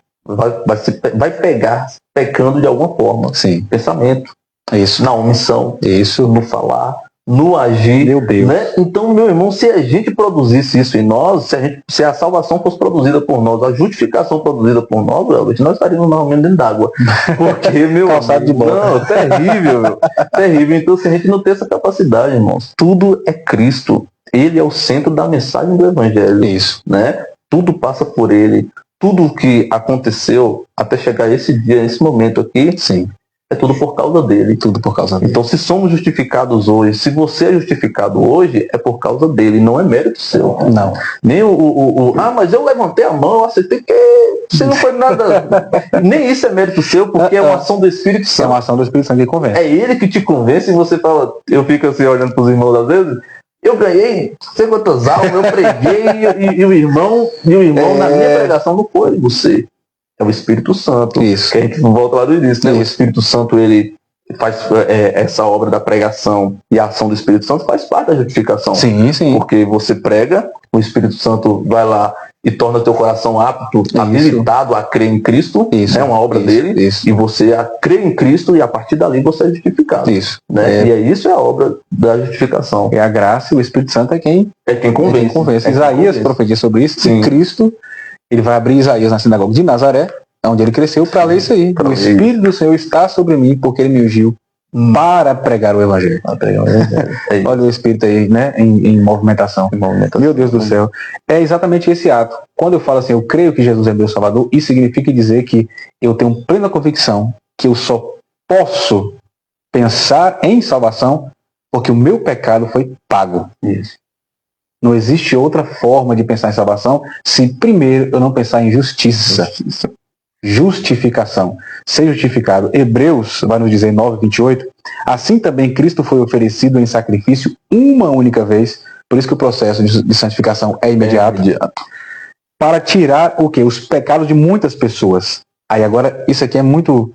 vai pegar pecando de alguma forma. Sim. Pensamento. Isso. Na omissão. Isso. No falar. No agir. Meu Deus. Né? Então, meu irmão, se a gente produzisse isso em nós, se a salvação fosse produzida por nós, a justificação produzida por nós, nós estaríamos normalmente dentro d'água. Porque, meu calçado de bola. Não, terrível, meu. Terrível. Então, se a gente não tem essa capacidade, irmãos, tudo é Cristo. Ele é o centro da mensagem do Evangelho. Isso. Né? Tudo passa por ele. Tudo o que aconteceu até chegar esse dia, esse momento aqui, sim, é tudo por causa dele. Tudo por causa dele. Então, se somos justificados hoje, se você é justificado hoje, é por causa dele, não é mérito seu. Não. Nem mas eu levantei a mão, eu aceitei que você não foi nada. Nem isso é mérito seu, porque é uma ação do Espírito Santo. É uma ação do Espírito Santo que convence. É ele que te convence e você fala, eu fico assim olhando para os irmãos às vezes, eu ganhei sei quantas almas, eu preguei e o irmão na minha pregação não foi você. É o Espírito Santo. Isso. Que a gente volta lá do início, né? O Espírito Santo, ele faz essa obra da pregação e a ação do Espírito Santo faz parte da justificação. Sim, sim. Porque você prega, o Espírito Santo vai lá e torna teu coração apto, habilitado a crer em Cristo. Isso. É uma obra dele. Isso. E você crê em Cristo e a partir dali você é justificado. Isso. Né? E isso é a obra da justificação. É a graça e o Espírito Santo é quem convence. Isaías profetiza sobre isso. Sim. E Cristo, ele vai abrir Isaías na sinagoga de Nazaré, onde ele cresceu, para ler isso aí. O Espírito do Senhor está sobre mim, porque ele me ungiu para pregar o Evangelho. Olha o Espírito aí, né? Em movimentação. Meu Deus do céu. É exatamente esse ato. Quando eu falo assim, eu creio que Jesus é meu Salvador, isso significa dizer que eu tenho plena convicção que eu só posso pensar em salvação porque o meu pecado foi pago. Isso. Não existe outra forma de pensar em salvação se primeiro eu não pensar em justiça. Justificação. Ser justificado. Hebreus vai nos dizer em 9:28, assim também Cristo foi oferecido em sacrifício uma única vez, por isso que o processo de santificação é imediato, para tirar o quê? Os pecados de muitas pessoas. Aí agora, isso aqui é muito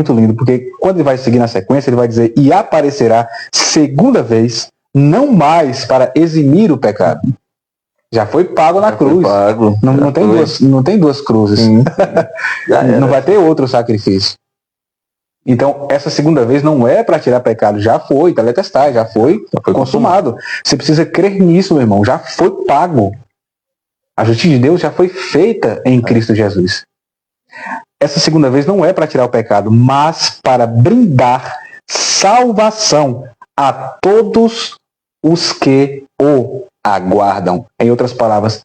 lindo, porque quando ele vai seguir na sequência, ele vai dizer, e aparecerá segunda vez, não mais para eximir o pecado. Já foi pago na cruz. Pago. Não tem duas cruzes. Não vai ter outro sacrifício. Então, essa segunda vez não é para tirar pecado. Já foi, teletestai, já foi consumado. Você precisa crer nisso, meu irmão. Já foi pago. A justiça de Deus já foi feita em Cristo Jesus. Essa segunda vez não é para tirar o pecado, mas para brindar salvação a todos os que o aguardam. Em outras palavras,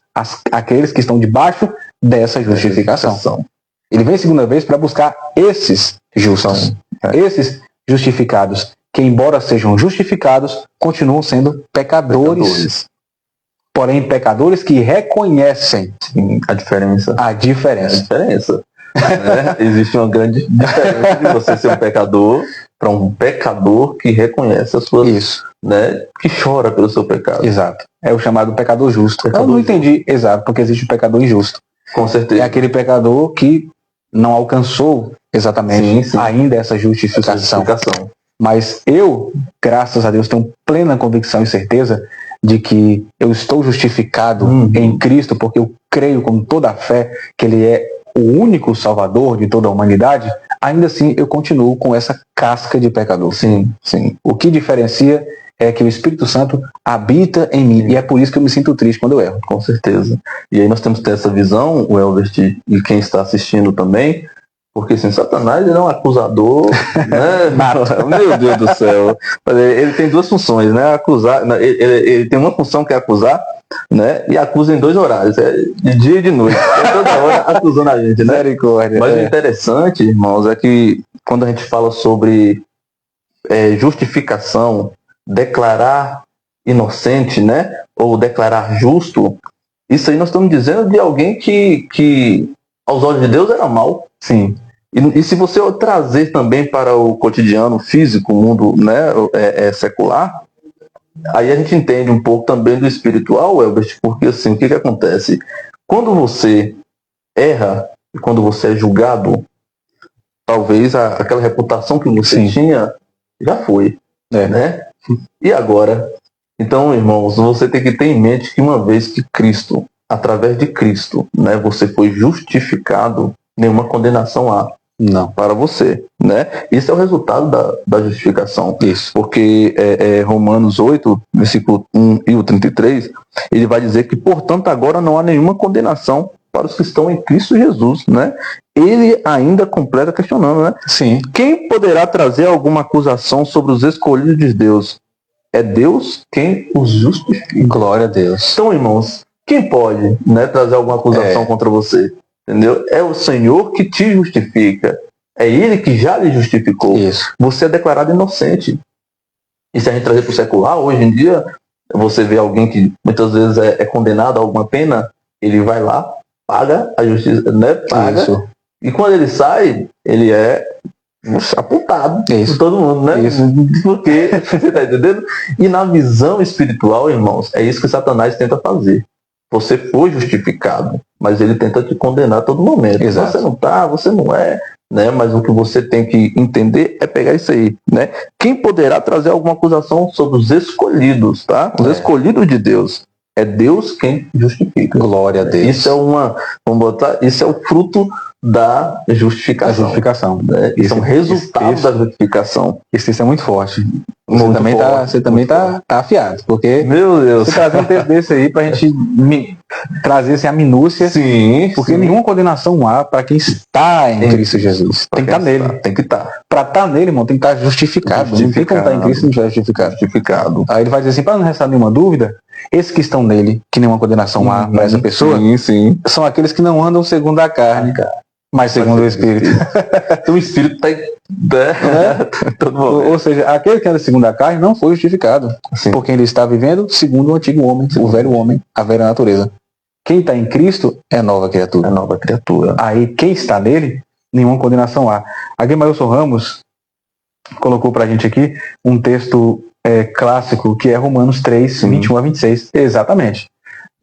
aqueles que estão debaixo dessa justificação. Ele vem a segunda vez para buscar esses justos, esses justificados, que embora sejam justificados, continuam sendo pecadores. Porém, pecadores que reconhecem a diferença. Existe uma grande diferença de você ser um pecador para um pecador que reconhece as suas... Né, que chora pelo seu pecado. Exato. É o chamado pecador justo. Eu não entendi exato, porque existe o pecador injusto. Com certeza. É aquele pecador que não alcançou exatamente ainda essa justificação. Mas eu, graças a Deus, tenho plena convicção e certeza de que eu estou justificado em Cristo, porque eu creio com toda a fé que Ele é o único Salvador de toda a humanidade. Ainda assim, eu continuo com essa casca de pecador. Sim. O que diferencia é que o Espírito Santo habita em mim. E é por isso que eu me sinto triste quando eu erro. Com certeza. E aí nós temos que ter essa visão, o Elbert e quem está assistindo também, porque assim, Satanás ele é um acusador, né? Meu Deus do céu. Ele tem duas funções, né? Acusar, ele tem uma função que é acusar, né? E acusa em 2 horários, de dia e de noite. É toda hora acusando a gente, né? Mas o interessante, irmãos, é que quando a gente fala sobre justificação, declarar inocente, né? Ou declarar justo, isso aí nós estamos dizendo de alguém que aos olhos de Deus era mal. Sim. E se você trazer também para o cotidiano físico, o mundo, né, secular, aí a gente entende um pouco também do espiritual, Elbert, porque assim, o que acontece? Quando você erra, e quando você é julgado, talvez aquela reputação que você tinha já foi, né? E agora? Então, irmãos, você tem que ter em mente que uma vez que Cristo, através de Cristo, né, você foi justificado, nenhuma condenação há para você, né? Isso é o resultado da justificação. Isso. Porque Romanos 8, versículo 1 e o 33, ele vai dizer que, portanto, agora não há nenhuma condenação para os que estão em Cristo Jesus, né? Ele ainda completa questionando, né? Sim. Quem poderá trazer alguma acusação sobre os escolhidos de Deus? É Deus quem os justifica. Glória a Deus. Então, irmãos, quem pode, né, trazer alguma acusação contra você? Entendeu? É o Senhor que te justifica. É Ele que já lhe justificou. Isso. Você é declarado inocente. E se a gente trazer para o secular, hoje em dia, você vê alguém que muitas vezes é condenado a alguma pena, ele vai lá, paga a justiça, né? Paga. Isso. E quando ele sai, ele é apontado por todo mundo, né? Isso. Porque, você tá entendendo? E na visão espiritual, irmãos, é isso que Satanás tenta fazer. Você foi justificado, mas ele tenta te condenar a todo momento. Exato. Você não tá, você não é, né? Mas o que você tem que entender é pegar isso aí, né? Quem poderá trazer alguma acusação sobre os escolhidos, tá? Os escolhidos de Deus. É Deus quem justifica. Glória a Deus. Isso é isso é o fruto da justificação. A justificação. Né? Isso é um resultado da justificação. Isso é muito forte. Muito Você também tá afiado, porque meu Deus, você traz um texto desse aí pra gente trazer assim, a minúcia. Sim. Porque nenhuma condenação há para quem está em Cristo Jesus. Tem que estar nele. Tem que estar. Para estar nele, irmão, tem que estar justificado. Não tem como estar em Cristo e não estiver justificado. Aí ele vai dizer assim, para não restar nenhuma dúvida, esses que estão nele, que nenhuma condenação há para essa pessoa, são aqueles que não andam segundo a carne, mas segundo o Espírito. Então o Espírito está Ou seja, aquele que anda segundo a carne não foi justificado. Sim. Porque ele está vivendo segundo o antigo homem, o velho homem, a velha natureza. Quem está em Cristo é nova criatura. É nova criatura. Aí quem está nele, nenhuma condenação há. A Guimarães Ramos colocou pra gente aqui um texto clássico que é Romanos 3, 21 a 26. Exatamente.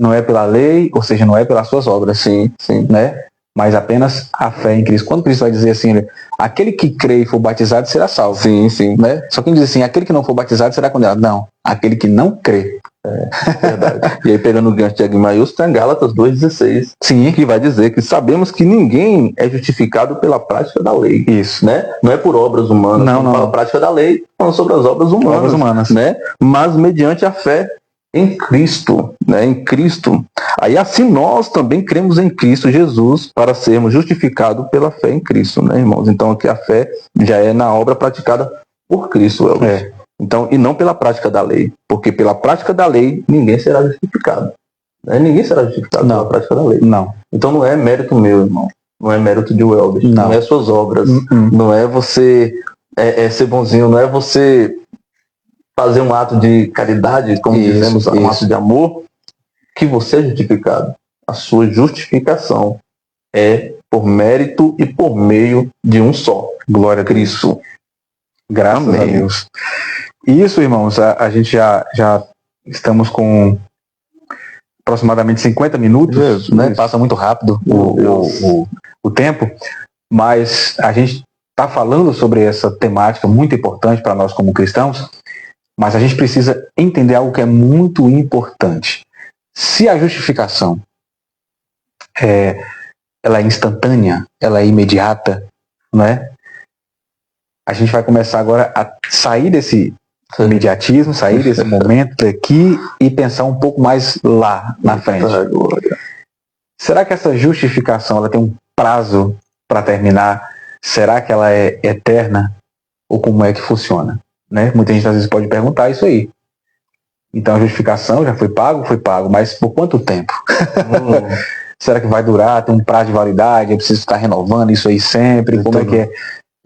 Não é pela lei, ou seja, não é pelas suas obras, sim. Né? Mas apenas a fé em Cristo. Quando Cristo vai dizer assim, aquele que crê e for batizado será salvo. Sim. Né? Só que ele diz assim, aquele que não for batizado será condenado. Não, aquele que não crê. Verdade. E aí, pegando o gancho de Guimarães, tem Gálatas 2,16. Sim. Que vai dizer que sabemos que ninguém é justificado pela prática da lei. Isso. Né? Não é por obras humanas, não. Pela prática da lei, falando sobre as obras humanas. Né? Mas mediante a fé em Cristo, né? Em Cristo. Aí assim nós também cremos em Cristo Jesus para sermos justificados pela fé em Cristo, né, irmãos? Então aqui a fé já é na obra praticada por Cristo, Elvis. Então, e não pela prática da lei, porque pela prática da lei ninguém será justificado. Né? Ninguém será justificado pela prática da lei. Não. Então não é mérito meu, irmão. Não é mérito de Elvis. Não é suas obras. Não é você ser bonzinho. Não é você fazer um ato de caridade, como dizemos, um ato de amor, que você é justificado. A sua justificação é por mérito e por meio de um só. Glória a Cristo. Graças a Deus. Isso, irmãos, a gente já estamos com aproximadamente 50 minutos, né? Passa muito rápido o tempo, mas a gente está falando sobre essa temática muito importante para nós como cristãos, mas a gente precisa entender algo que é muito importante. Se a justificação ela é instantânea, ela é imediata, não é? A gente vai começar agora a sair desse imediatismo, sair desse momento daqui e pensar um pouco mais lá na frente. Será que essa justificação ela tem um prazo para terminar? Será que ela é eterna? Ou como é que funciona? Né? Muita gente às vezes pode perguntar isso aí. Então a justificação já foi pago, mas por quanto tempo? Será que vai durar? Tem um prazo de validade? Eu preciso estar renovando isso aí sempre? Como é que é?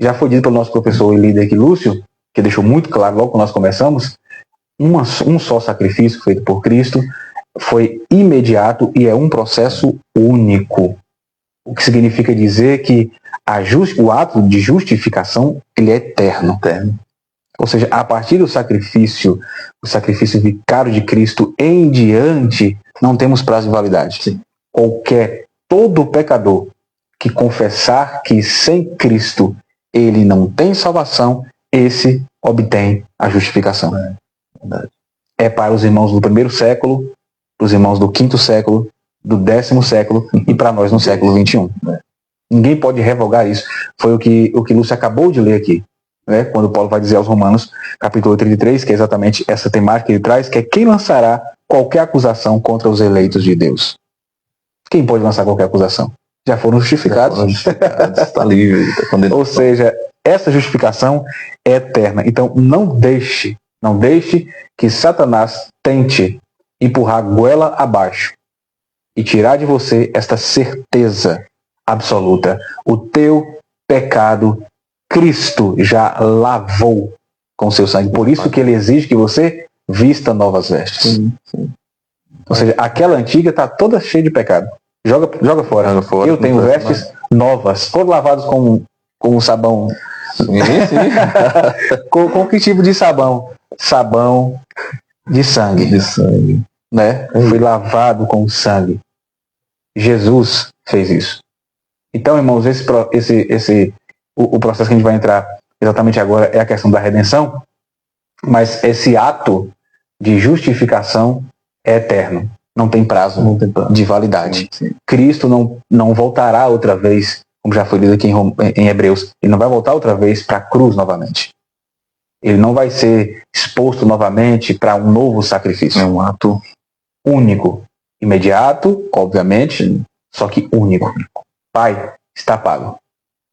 Já foi dito pelo nosso professor e líder aqui, Lúcio, que deixou muito claro logo quando nós começamos, um só sacrifício feito por Cristo foi imediato e é um processo único. O que significa dizer que o ato de justificação ele é eterno. Ou seja, a partir do sacrifício, o sacrifício vicário de Cristo em diante, não temos prazo de validade. Sim. Todo pecador que confessar que sem Cristo ele não tem salvação, esse obtém a justificação. É para os irmãos do primeiro século, para os irmãos do quinto século, do 10º século e para nós no século 21. Ninguém pode revogar isso. Foi o que Lúcio acabou de ler aqui, né? Quando Paulo vai dizer aos Romanos, capítulo 33, que é exatamente essa temática que ele traz, que é quem lançará qualquer acusação contra os eleitos de Deus. Quem pode lançar qualquer acusação? Já foram justificados. Está livre. Ou seja, essa justificação é eterna. Então não deixe que Satanás tente empurrar a goela abaixo e tirar de você esta certeza absoluta. O teu pecado, Cristo já lavou com seu sangue. Por isso que ele exige que você vista novas vestes. Sim. Ou seja, aquela antiga está toda cheia de pecado. Joga fora. Eu tenho vestes novas. Foram lavados com sabão. Sim. com que tipo de sabão? Sabão de sangue. Né? Fui lavado com sangue. Jesus fez isso. Então, irmãos, o processo que a gente vai entrar exatamente agora é a questão da redenção, mas esse ato de justificação é eterno. Não tem prazo de validade. Sim. Cristo não voltará outra vez, como já foi lido aqui em Hebreus, ele não vai voltar outra vez para a cruz novamente. Ele não vai ser exposto novamente para um novo sacrifício. É um ato único, imediato, obviamente, só que único. Pai, está pago.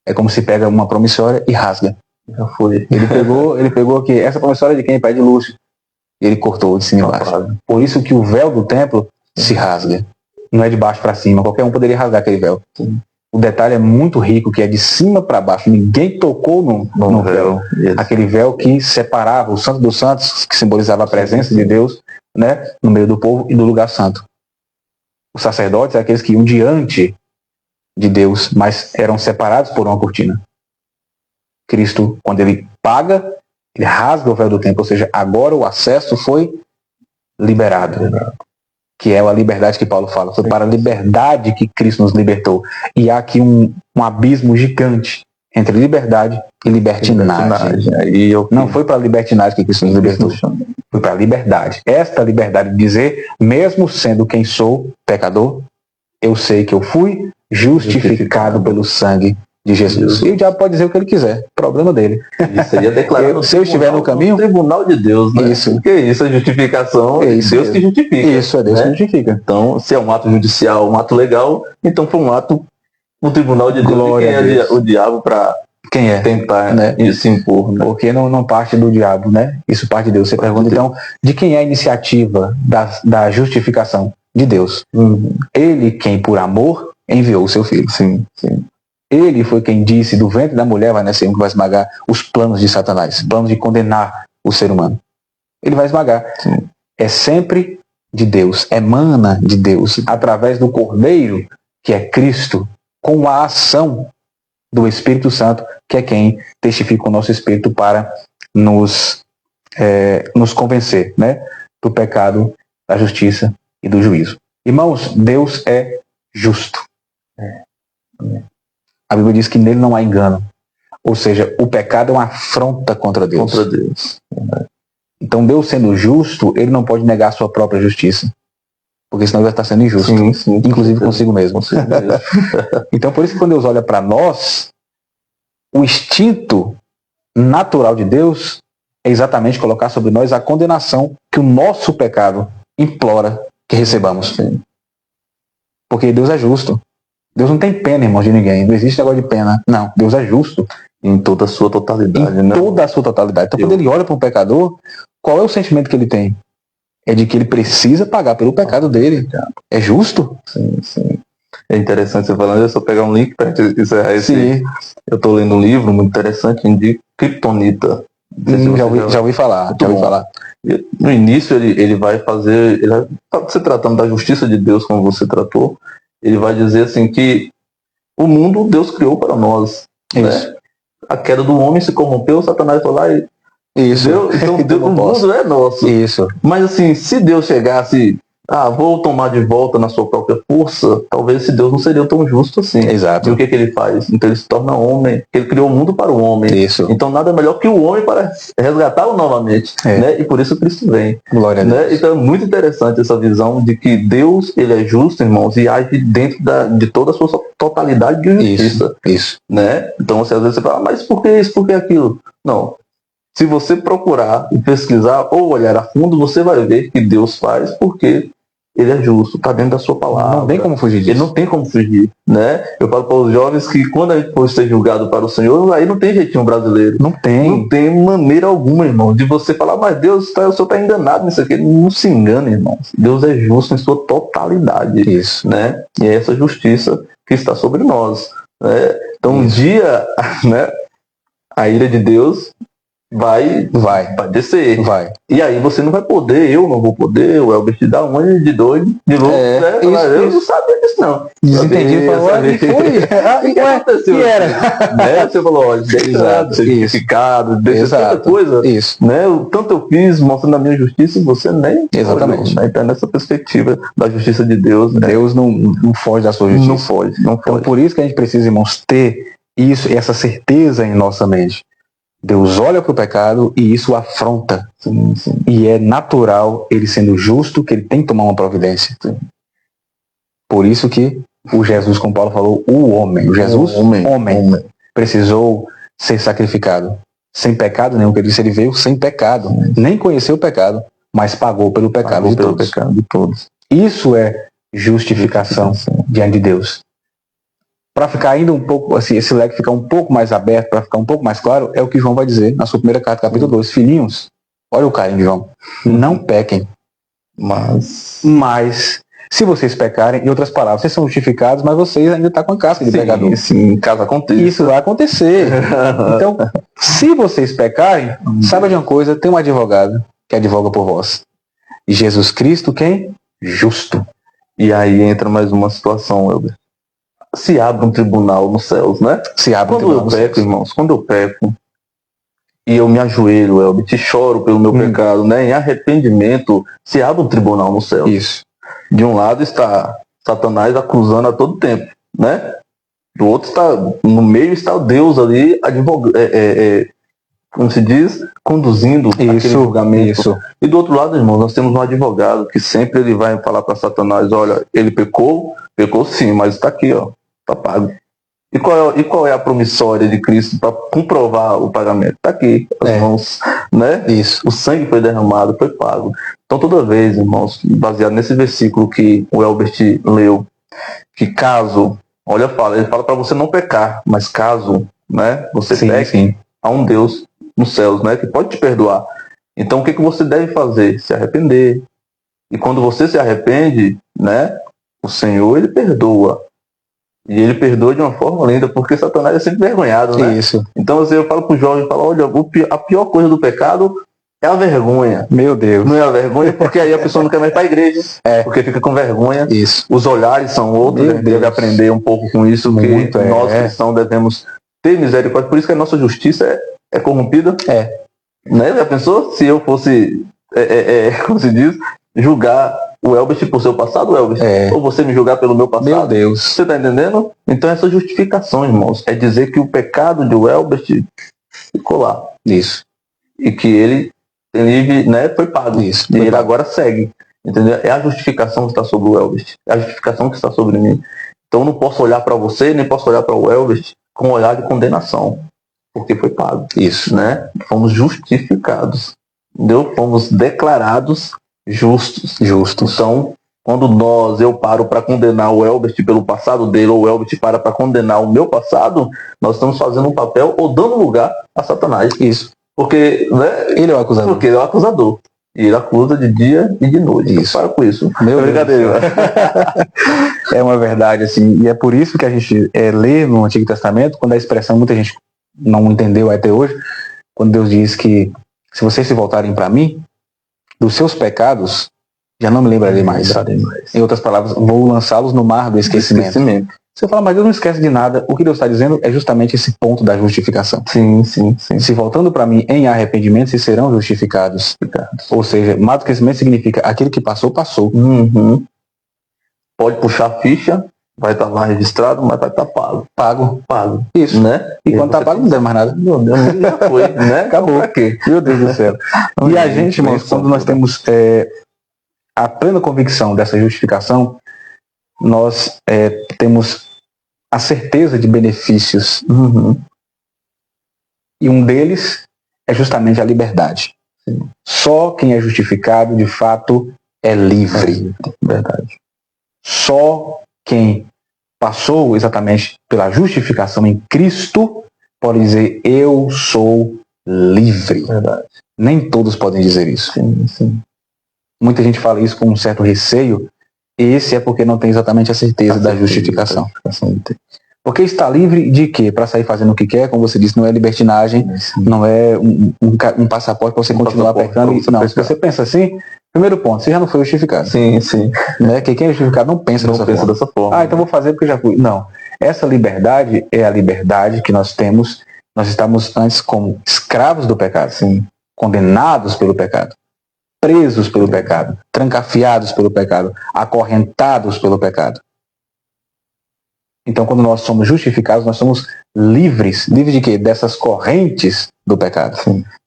É como se pega uma promissória e rasga. Já foi. Ele pegou aqui, essa promissória de quem? Pai de Lúcio. E ele cortou de cima e baixo. Por isso que o véu do templo se rasga. Não é de baixo para cima. Qualquer um poderia rasgar aquele véu. Sim. O detalhe é muito rico, que é de cima para baixo. Ninguém tocou no véu. Aquele véu que separava o Santo dos Santos, que simbolizava a presença de Deus, né, no meio do povo e do lugar santo. Os sacerdotes são aqueles que iam diante de Deus, mas eram separados por uma cortina. Cristo, quando ele paga, ele rasga o véu do templo, ou seja, agora o acesso foi liberado. Que é a liberdade que Paulo fala. Foi para a liberdade que Cristo nos libertou. E há aqui um abismo gigante entre liberdade e libertinagem. Não foi para a libertinagem que Cristo nos libertou. Foi para a liberdade. Esta liberdade de dizer, mesmo sendo quem sou, pecador, eu sei que eu fui justificado pelo sangue de Jesus. E o diabo pode dizer o que ele quiser. Problema dele. Isso seria declarado. Se eu estiver no caminho... Tribunal de Deus, né? Isso. Porque isso é justificação. É Deus mesmo que justifica. Isso, é Deus, né, que justifica. Então, se é um ato judicial, um ato legal, então foi um ato no Tribunal de Deus. Glória e quem é o diabo para tentar, né, se impor? Né? Porque não parte do diabo, né? Isso parte de Deus. Você pergunta, então, de quem é a iniciativa da justificação? De Deus. Ele, quem por amor, enviou o seu filho. Sim. Ele foi quem disse, do ventre da mulher vai nascer um que vai esmagar os planos de Satanás, planos de condenar o ser humano. Ele vai esmagar. Sim. É sempre de Deus, emana de Deus, através do Cordeiro, que é Cristo, com a ação do Espírito Santo, que é quem testifica o nosso espírito para nos convencer, né, do pecado, da justiça e do juízo. Irmãos, Deus é justo. A Bíblia diz que nele não há engano. Ou seja, o pecado é uma afronta contra Deus. Contra Deus. Então, Deus sendo justo, ele não pode negar a sua própria justiça. Porque senão ele vai estar sendo injusto. Sim, inclusive consigo mesmo. Então, por isso que quando Deus olha para nós, o instinto natural de Deus é exatamente colocar sobre nós a condenação que o nosso pecado implora que recebamos. Sim. Porque Deus é justo. Deus não tem pena, irmão, de ninguém. Não existe negócio de pena. Não, Deus é justo. Em toda a sua totalidade, em toda a sua totalidade. Então, quando ele olha para um pecador, qual é o sentimento que ele tem? É de que ele precisa pagar pelo pecado dele. É justo? Sim. É interessante você falando. Deixa eu pegar um link para encerrar esse. Sim. Eu estou lendo um livro muito interessante de Kryptonita. Já ouvi falar. No início ele vai fazer, se tratando da justiça de Deus como você tratou, ele vai dizer assim que o mundo Deus criou para nós. Né? A queda do homem se corrompeu, Satanás foi lá e Deus, o mundo é nosso. Isso. Mas assim, se Deus chegasse, vou tomar de volta na sua própria força, talvez esse Deus não seria tão justo assim. Exato. E o que ele faz? Então ele se torna homem, ele criou o mundo para o homem. Isso. Então nada melhor que o homem para resgatá-lo novamente. Né? E por isso Cristo vem. Glória a Deus. Né? Então é muito interessante essa visão de que Deus, ele é justo, irmãos, e age dentro de toda a sua totalidade de justiça. Isso. Né? Então às vezes você fala, mas por que isso, por que aquilo? Não. Se você procurar e pesquisar ou olhar a fundo, você vai ver que Deus faz porque ele é justo, está dentro da sua palavra. Não tem como fugir disso. Ele não tem como fugir, né? Eu falo para os jovens que quando a gente for ser julgado para o Senhor, aí não tem jeitinho brasileiro. Não tem maneira alguma, irmão, de você falar, mas Deus, o senhor está enganado nisso aqui. Não se engane, irmão. Deus é justo em sua totalidade. Isso. Né? E é essa justiça que está sobre nós. Né? Então um dia, né, a ira de Deus vai descer. Vai. E aí você não vai poder, eu não vou poder, o Elber te dá um de doido, de louco, né? Eu não sabia disso não. Desentendi, falou, e foi. O que aconteceu? Que era? Né? Você falou, olha, certificado, deixa tanta coisa. Isso. Né? Tanto eu fiz, mostrando a minha justiça, e você nem. Exatamente. Né? Então nessa perspectiva da justiça de Deus. Né? Deus não foge da sua justiça. Não foge. Então por isso que a gente precisa, irmãos, ter isso, essa certeza em nossa mente. Deus olha para o pecado e isso o afronta. Sim. E é natural, ele sendo justo, que ele tem que tomar uma providência. Sim. Por isso que o Jesus, como Paulo falou, o Jesus, homem, precisou ser sacrificado. Sem pecado nenhum, que ele disse, ele veio sem pecado. Nem conheceu o pecado, mas pagou pelo pecado de todos. Isso é justificação diante de Deus. Para ficar ainda um pouco, assim, esse leque ficar um pouco mais aberto, para ficar um pouco mais claro, é o que João vai dizer na sua primeira carta, capítulo 2. Filhinhos, olha o carinho de João. Não pequem. Mas, se vocês pecarem, em outras palavras, vocês são justificados, mas vocês ainda estão com a casca de pecador. Sim, caso aconteça. Isso vai acontecer. Então, se vocês pecarem, saiba de uma coisa, tem um advogado que advoga por vós. Jesus Cristo, quem? Justo. E aí entra mais uma situação, Elber. Se abre um tribunal nos céus, né? Quando eu peco, irmãos, quando eu peco e eu me ajoelho, Elber, te choro pelo meu pecado, né? Em arrependimento, se abre um tribunal nos céus. Isso. De um lado está Satanás acusando a todo tempo, né? Do outro está, no meio está o Deus ali, como se diz, conduzindo aquele julgamento. Isso. E do outro lado, irmão, nós temos um advogado que sempre ele vai falar para Satanás, olha, ele pecou sim, mas está aqui, ó, está pago. E qual é a promissória de Cristo para comprovar o pagamento? Está aqui, as mãos, né? Isso. O sangue foi derramado, foi pago. Então toda vez, irmãos, baseado nesse versículo que o Elbert leu, que caso, ele fala para você não pecar, mas caso, né, você peque, há um Deus nos céus, né, que pode te perdoar. Então o que você deve fazer? Se arrepender. E quando você se arrepende, né, o Senhor, ele perdoa. E ele perdoa de uma forma linda, porque Satanás é sempre vergonhado, né? Isso. Então eu falo pro jovem, olha, a pior coisa do pecado é a vergonha. Meu Deus. Não é a vergonha, porque aí a pessoa não quer mais ir para a igreja. Porque fica com vergonha. Isso. Os olhares são outros, a gente deve aprender um pouco com isso, que nós cristãos devemos ter misericórdia. Por isso que a nossa justiça é corrompida. Né? Já pensou? Se eu fosse, como se diz, julgar o Elbert por seu passado, Elbert? Ou você me julgar pelo meu passado? Meu Deus. Você tá entendendo? Então essa justificação, irmãos, é dizer que o pecado de Elbert ficou lá. Isso. E que ele foi pago. Isso. E ele agora segue. Entendeu? É a justificação que está sobre o Elbert. É a justificação que está sobre mim. Então eu não posso olhar para você, nem posso olhar para o Elbert com um olhar de condenação. Porque foi pago. Isso. Né? Fomos justificados. Entendeu? Fomos declarados justos. Então, quando eu paro para condenar o Elbert pelo passado dele, ou o Elbert para condenar o meu passado, nós estamos fazendo um papel ou dando lugar a Satanás. Isso. Porque, né? Ele é o acusador. Porque ele é o acusador. E ele acusa de dia e de noite. Isso. Então, para com isso. Meu brincadeira. É uma verdade, assim. E é por isso que a gente lê no Antigo Testamento, quando a expressão muita gente não entendeu até hoje, quando Deus diz que se vocês se voltarem para mim, dos seus pecados, já não me lembrarei mais. Em outras palavras, vou lançá-los no mar do esquecimento. Você fala, mas Deus não esquece de nada. O que Deus está dizendo é justamente esse ponto da justificação. Sim. Se voltando para mim em arrependimento, vocês serão justificados. Ou seja, mar do esquecimento significa aquele que passou, passou. Uhum. Pode puxar a ficha, vai estar lá registrado, mas vai estar pago. Pago. Isso. Né? E quando está pago, não deu mais nada. Meu Deus, já foi, né? Acabou. Pra quê? Meu Deus do céu. E a gente, irmãos, quando nós temos a plena convicção dessa justificação, nós temos a certeza de benefícios. Uhum. E um deles é justamente a liberdade. Sim. Só quem é justificado, de fato, é livre. Verdade. Só quem passou exatamente pela justificação em Cristo pode dizer, eu sou livre. Verdade. Nem todos podem dizer isso. Sim. Muita gente fala isso com um certo receio. Esse é porque não tem exatamente a certeza da justificação. Porque está livre de quê? Para sair fazendo o que quer, como você disse, não é libertinagem, não é um passaporte para você continuar pecando. Não, se você pensa assim, primeiro ponto, você já não foi justificado. Sim. Né? Que quem é justificado não pensa dessa forma. Ah, então vou fazer porque já fui. Não. Essa liberdade é a liberdade que nós temos. Nós estávamos antes como escravos do pecado, condenados pelo pecado, presos pelo pecado, trancafiados pelo pecado, acorrentados pelo pecado. Então, quando nós somos justificados, nós somos livres. Livres de quê? Dessas correntes do pecado.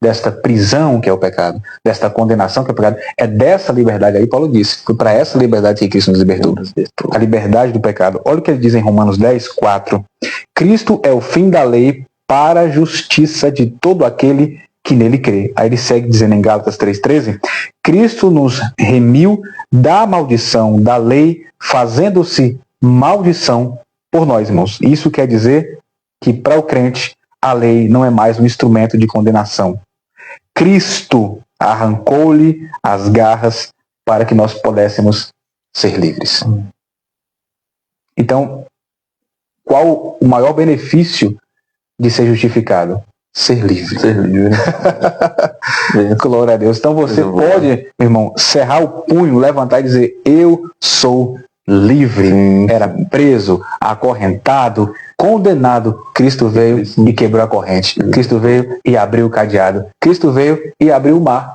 Desta prisão que é o pecado. Desta condenação que é o pecado. É dessa liberdade aí, Paulo disse. Foi para essa liberdade que Cristo nos libertou. A liberdade do pecado. Olha o que ele diz em Romanos 10, 4. Cristo é o fim da lei para a justiça de todo aquele que nele crê. Aí ele segue dizendo em Gálatas 3,13, Cristo nos remiu da maldição da lei, fazendo-se maldição por nós, irmãos. Isso quer dizer que para o crente a lei não é mais um instrumento de condenação. Cristo arrancou-lhe as garras para que nós pudéssemos ser livres. Então, qual o maior benefício de ser justificado? Ser livre. Glória a Deus. Então você pode, meu irmão, cerrar o punho, levantar e dizer, eu sou livre. Era preso, acorrentado, condenado. Cristo veio e quebrou a corrente. Cristo veio e abriu o cadeado. Cristo veio e abriu o mar.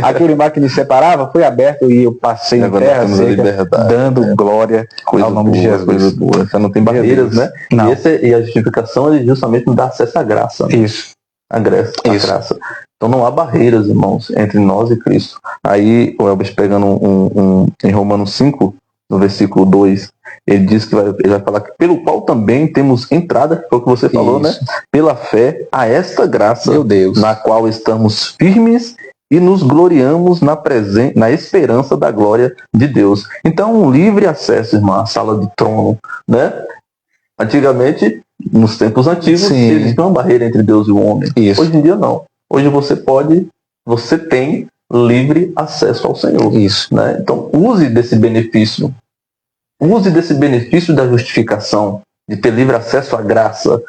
Aquele mar que me separava foi aberto e eu passei em terra seca, dando glória ao nome de Jesus. Você não tem barreiras, né? Não. E a justificação ele justamente nos dá acesso à graça. Né? Isso. A graça. Então não há barreiras, irmãos, entre nós e Cristo. Aí o Elvis pegando em Romanos 5, no versículo 2, ele diz que ele vai falar que pelo qual também temos entrada, que foi o que você falou, né? Pela fé a esta graça, meu Deus, na qual estamos firmes e nos gloriamos na esperança da glória de Deus. Então, um livre acesso, irmão, à sala do trono, né? Antigamente, nos tempos antigos, existia uma barreira entre Deus e o homem. Isso. Hoje em dia, não. Hoje você tem livre acesso ao Senhor. Isso. Né? Então, use desse benefício. Use desse benefício da justificação, de ter livre acesso à graça,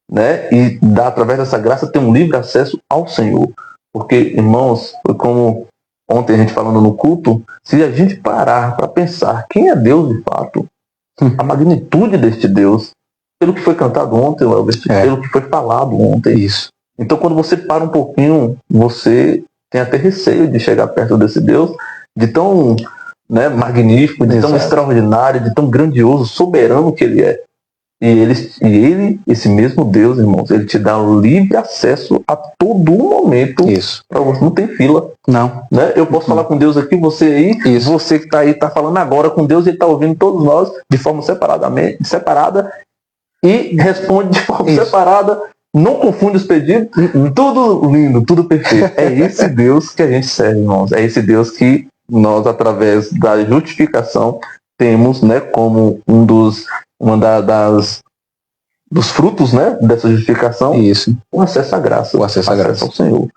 né? E através dessa graça, ter um livre acesso ao Senhor. Porque, irmãos, foi como ontem a gente falando no culto, se a gente parar para pensar quem é Deus de fato, a magnitude deste Deus, pelo que foi cantado ontem, pelo que foi falado ontem. Isso. Então, quando você para um pouquinho, você tem até receio de chegar perto desse Deus, de tão né, magnífico, de tão extraordinário, de tão grandioso, soberano que ele é. E ele, esse mesmo Deus, irmãos, ele te dá o livre acesso a todo momento. Isso. Pra você, não tem fila. Não. Né? Eu posso falar com Deus aqui, você aí, isso. Você que está aí, está falando agora com Deus, ele está ouvindo todos nós de forma separada e responde de forma separada. Não confunde os pedidos. Tudo lindo, tudo perfeito. É esse Deus que a gente serve, irmãos. É esse Deus que nós, através da justificação, temos, né, como dos frutos, né, dessa justificação, isso, o acesso à graça, o acesso à graça ao Senhor,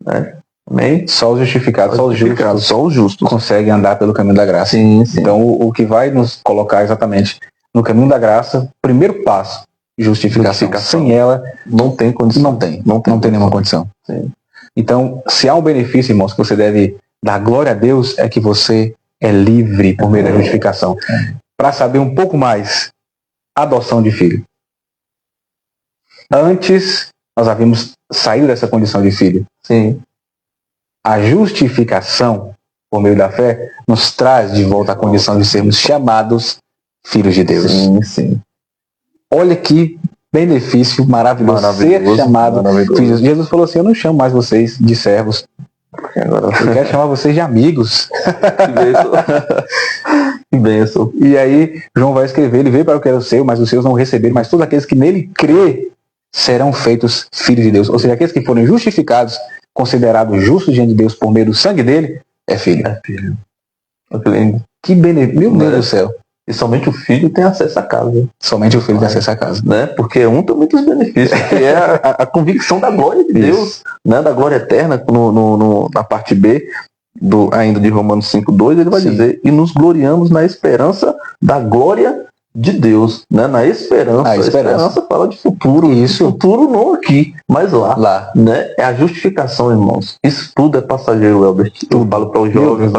né? Amém? Só os justificados, só os justos conseguem andar pelo caminho da graça. Sim, sim. Então o que vai nos colocar exatamente no caminho da graça, primeiro passo, justificação. Sem ela não tem condição. Não tem nenhuma condição. Sim. Então, se há um benefício, irmãos, que você deve dar glória a Deus, é que você é livre por meio da justificação. Para saber um pouco mais, adoção de filho. Antes, nós havíamos saído dessa condição de filho. Sim. A justificação, por meio da fé, nos traz de volta à condição de sermos chamados filhos de Deus. Sim, sim. Olha que benefício maravilhoso ser chamado filhos. Jesus falou assim, eu não chamo mais vocês de servos. Agora eu quero chamar vocês de amigos. Que bênção. E aí, João vai escrever, ele veio para o que era o seu, mas os seus não receberam, mas todos aqueles que nele crê serão feitos filhos de Deus. Ou seja, aqueles que forem justificados, considerados justos diante de Deus por meio do sangue dele, é filho. É filho. Que benefício. Meu Deus do céu. E somente o filho tem acesso à casa. Somente o filho tem acesso à casa. Né? Porque um tem muitos benefícios, que é a convicção da glória de Deus, né? Da glória eterna, na parte B, ainda de Romanos 5:2, ele vai dizer, e nos gloriamos na esperança da glória de Deus. Né? Na esperança. A esperança fala de futuro. Isso. Futuro não aqui, mas lá. Né? É a justificação, irmãos. Isso tudo é passageiro, Elbert. Eu falo para os jovens,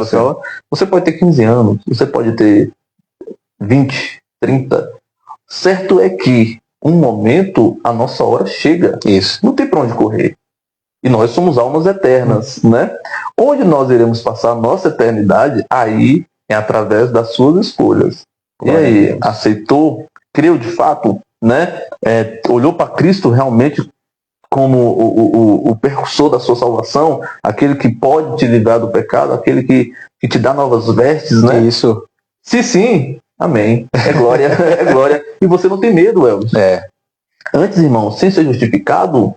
você pode ter 15 anos, você pode ter 20, 30. Certo é que um momento a nossa hora chega. Isso. Não tem para onde correr. E nós somos almas eternas, né? Onde nós iremos passar a nossa eternidade, aí é através das suas escolhas. Glória e aí, aceitou, creu de fato, né? Olhou para Cristo realmente como o percursor da sua salvação, aquele que pode te livrar do pecado, aquele que te dá novas vestes, né? Isso. Se sim, amém. É glória, é glória. E você não tem medo, Elvis. Antes, irmão, sem ser justificado,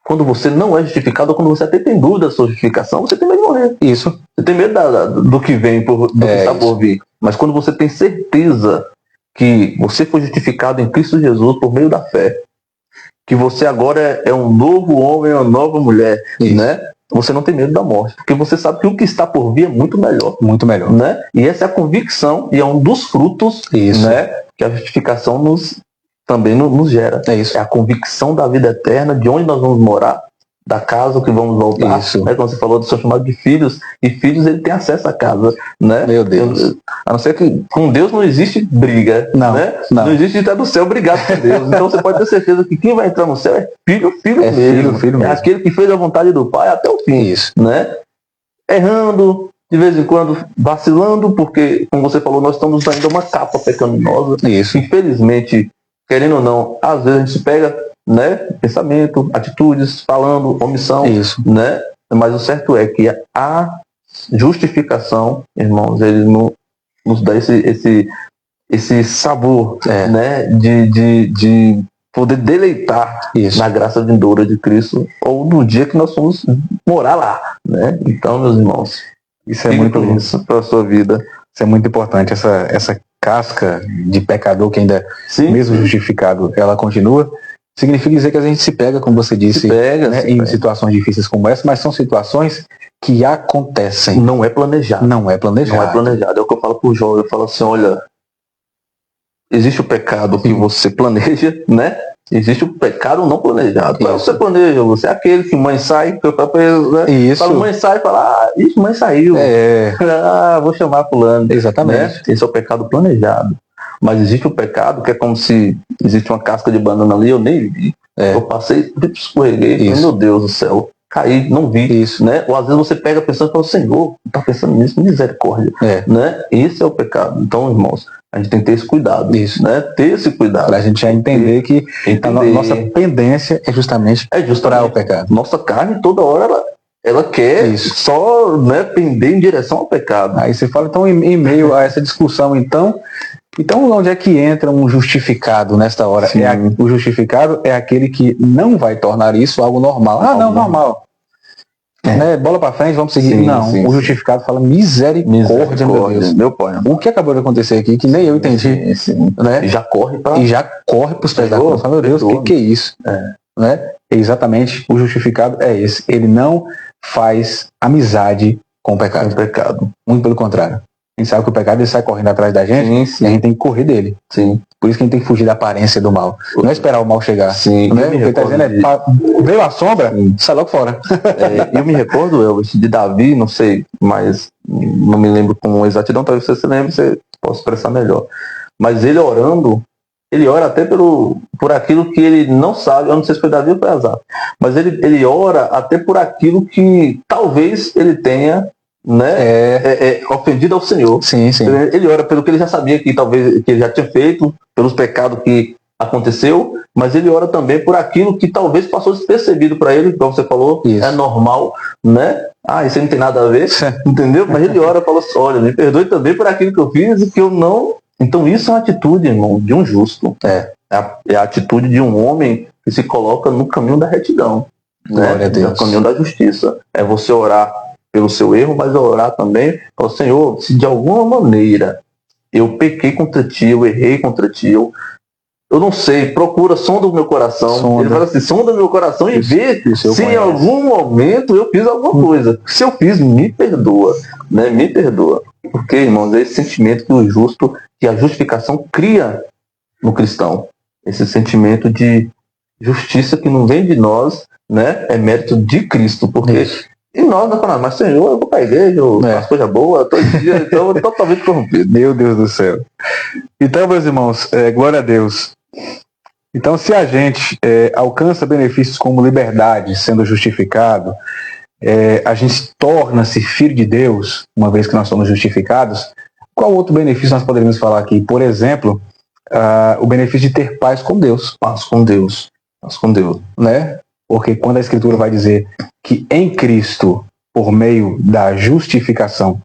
quando você não é justificado, quando você até tem dúvida da sua justificação, você tem medo de morrer. Isso. Você tem medo do que vem, do que está por vir. Mas quando você tem certeza que você foi justificado em Cristo Jesus por meio da fé, que você agora é um novo homem, uma nova mulher, né? Você não tem medo da morte, porque você sabe que o que está por vir é muito melhor. Muito melhor. Né? E essa é a convicção, e é um dos frutos, né, que a justificação também nos gera. É isso. É a convicção da vida eterna, de onde nós vamos morar, da casa que vamos voltar. Isso. Né? Quando você falou do seu chamado de filhos, e filhos ele tem acesso à casa. Né? Meu Deus. A não ser que com Deus não existe briga. Não, né? não existe estar no céu brigado com Deus. Então você pode ter certeza que quem vai entrar no céu é filho mesmo. Filho mesmo. É aquele que fez a vontade do Pai até o fim. Isso. Né? Errando, de vez em quando vacilando, porque, como você falou, nós estamos ainda uma capa pecaminosa. Isso. Infelizmente, querendo ou não, às vezes a gente se pega, né, pensamento, atitudes, falando, omissão. Isso. Né? Mas o certo é que a justificação, irmãos, ele nos dá esse sabor, né, de poder deleitar na graça vindoura de Cristo, ou no dia que nós vamos morar lá, né? Então, meus irmãos, isso é muito isso para a sua vida. Isso é muito importante, essa casca de pecador que ainda, mesmo justificado, ela continua. Significa dizer que a gente se pega, como você disse, em situações difíceis como essa, mas são situações que acontecem. Não é planejado. Não é planejado. Não é planejado. É o que eu falo pro jovem. Eu falo assim, olha, existe o pecado que você planeja, né? Existe o pecado não planejado. Você planeja, você é aquele que mãe sai, né? Isso. Fala, mãe sai, fala, mãe saiu. Vou chamar fulano. Exatamente. Né? Esse é o pecado planejado. Mas existe o pecado que é como se existe uma casca de banana ali, eu nem vi. Eu passei, escorreguei, falei, meu Deus do céu, caí, não vi isso, né? Ou às vezes você pega a pessoa e fala, Senhor, tá pensando nisso, misericórdia, né? Esse é o pecado. Então, irmãos, a gente tem que ter esse cuidado, né? Ter esse cuidado. Pra gente já entender que a nossa pendência é justamente para o pecado. Nossa carne toda hora ela quer só, né, pender em direção ao pecado. Aí você fala, então, em meio a essa discussão, então onde é que entra um justificado nesta hora? O justificado é aquele que não vai tornar isso algo normal. Normal. Né? Bola para frente, vamos seguir. O justificado fala misericórdia, meu Deus. Meu pai. O que acabou de acontecer aqui, que nem eu entendi. Né? E já corre para os pés da cruz. Meu Deus, o que é isso? Né? Exatamente, o justificado é esse. Ele não faz amizade com o pecado. Muito pelo contrário. A gente sabe que o pecado ele sai correndo atrás da gente e a gente tem que correr dele. Por isso que a gente tem que fugir da aparência do mal. Não é esperar o mal chegar. Né? O que ele está dizendo veio a sombra, sai logo fora. Eu me recordo, Elvis, de Davi, não sei, mas não me lembro com exatidão, talvez você se lembre, você possa expressar melhor. Mas ele orando, ele ora até por aquilo que ele não sabe, eu não sei se foi Davi ou foi Azar, mas ele ora até por aquilo que talvez ele tenha, né, ofendido ao Senhor. Ele ora pelo que ele já sabia que talvez que ele já tinha feito, pelos pecados que aconteceu, mas ele ora também por aquilo que talvez passou despercebido para ele, como você falou, é normal, né? Isso aí não tem nada a ver, entendeu? Mas ele ora e fala assim, olha, me perdoe também por aquilo que eu fiz e que eu não... Então isso é uma atitude, irmão, de um justo. É a atitude de um homem que se coloca no caminho da retidão, né? No caminho da justiça. É você orar pelo seu erro, mas orar também, falar, Senhor, se de alguma maneira eu pequei contra ti, eu errei contra ti, eu não sei, procura, sonda o meu coração. Ele fala assim, sonda o meu coração e vê se em algum momento eu fiz alguma coisa. Se eu fiz, me perdoa, né? Me perdoa. Porque, irmãos, é esse sentimento que a justificação cria no cristão. Esse sentimento de justiça que não vem de nós, né? É mérito de Cristo. Porque e nós não falamos, mas Senhor, eu vou para a igreja, eu faço coisa boa, todo dia, então eu tô totalmente corrompido. Meu Deus do céu. Então, meus irmãos, glória a Deus. Então, se a gente alcança benefícios como liberdade, sendo justificado, a gente torna-se filho de Deus, uma vez que nós somos justificados, qual outro benefício nós poderíamos falar aqui? Por exemplo, o benefício de ter paz com Deus. Paz com Deus. Né? Porque quando a Escritura vai dizer que em Cristo, por meio da justificação,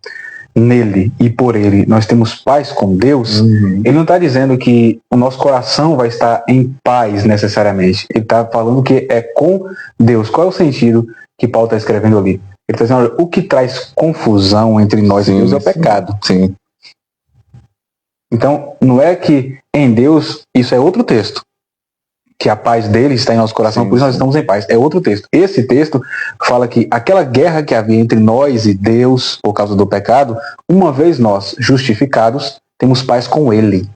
nele e por ele, nós temos paz com Deus, ele não está dizendo que o nosso coração vai estar em paz necessariamente. Ele está falando que é com Deus. Qual é o sentido que Paulo está escrevendo ali? Ele está dizendo, olha, o que traz confusão entre nós e Deus é o pecado. Então, não é que em Deus, isso é outro texto, que a paz dele está em nosso coração, por isso nós estamos em paz. É outro texto. Esse texto fala que aquela guerra que havia entre nós e Deus, por causa do pecado, uma vez nós, justificados, temos paz com ele.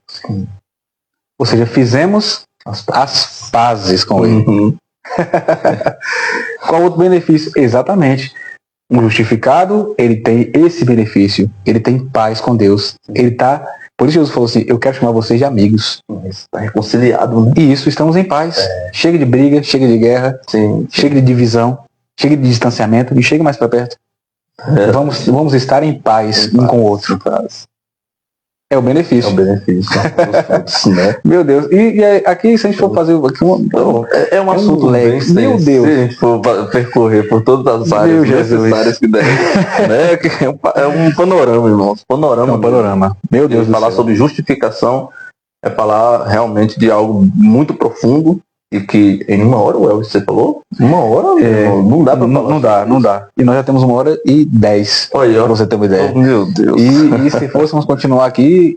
Ou seja, fizemos as pazes com ele. Qual outro benefício? Exatamente. Um justificado, ele tem esse benefício. Ele tem paz com Deus. Ele está... Por isso Jesus falou assim, eu quero chamar vocês de amigos. Está reconciliado, né? E isso, estamos em paz. Chega de briga, chega de guerra, chega de divisão, chega de distanciamento e chega mais para perto. Vamos estar em paz um com o outro. É o benefício. Né? Meu Deus. E aqui, se a gente for fazer aqui um assunto leve. Meu Deus. Se a gente for percorrer por todas as áreas necessárias que der. Né? É um panorama, irmãos. Panorama. Meu Deus. Falar sobre justificação é falar realmente de algo muito profundo. E que em 1 hora, você falou? 1 hora? Não dá pra falar. Não dá. E nós já temos 1h10. Olha, pra você ter uma ideia. Meu Deus. E se fôssemos continuar aqui,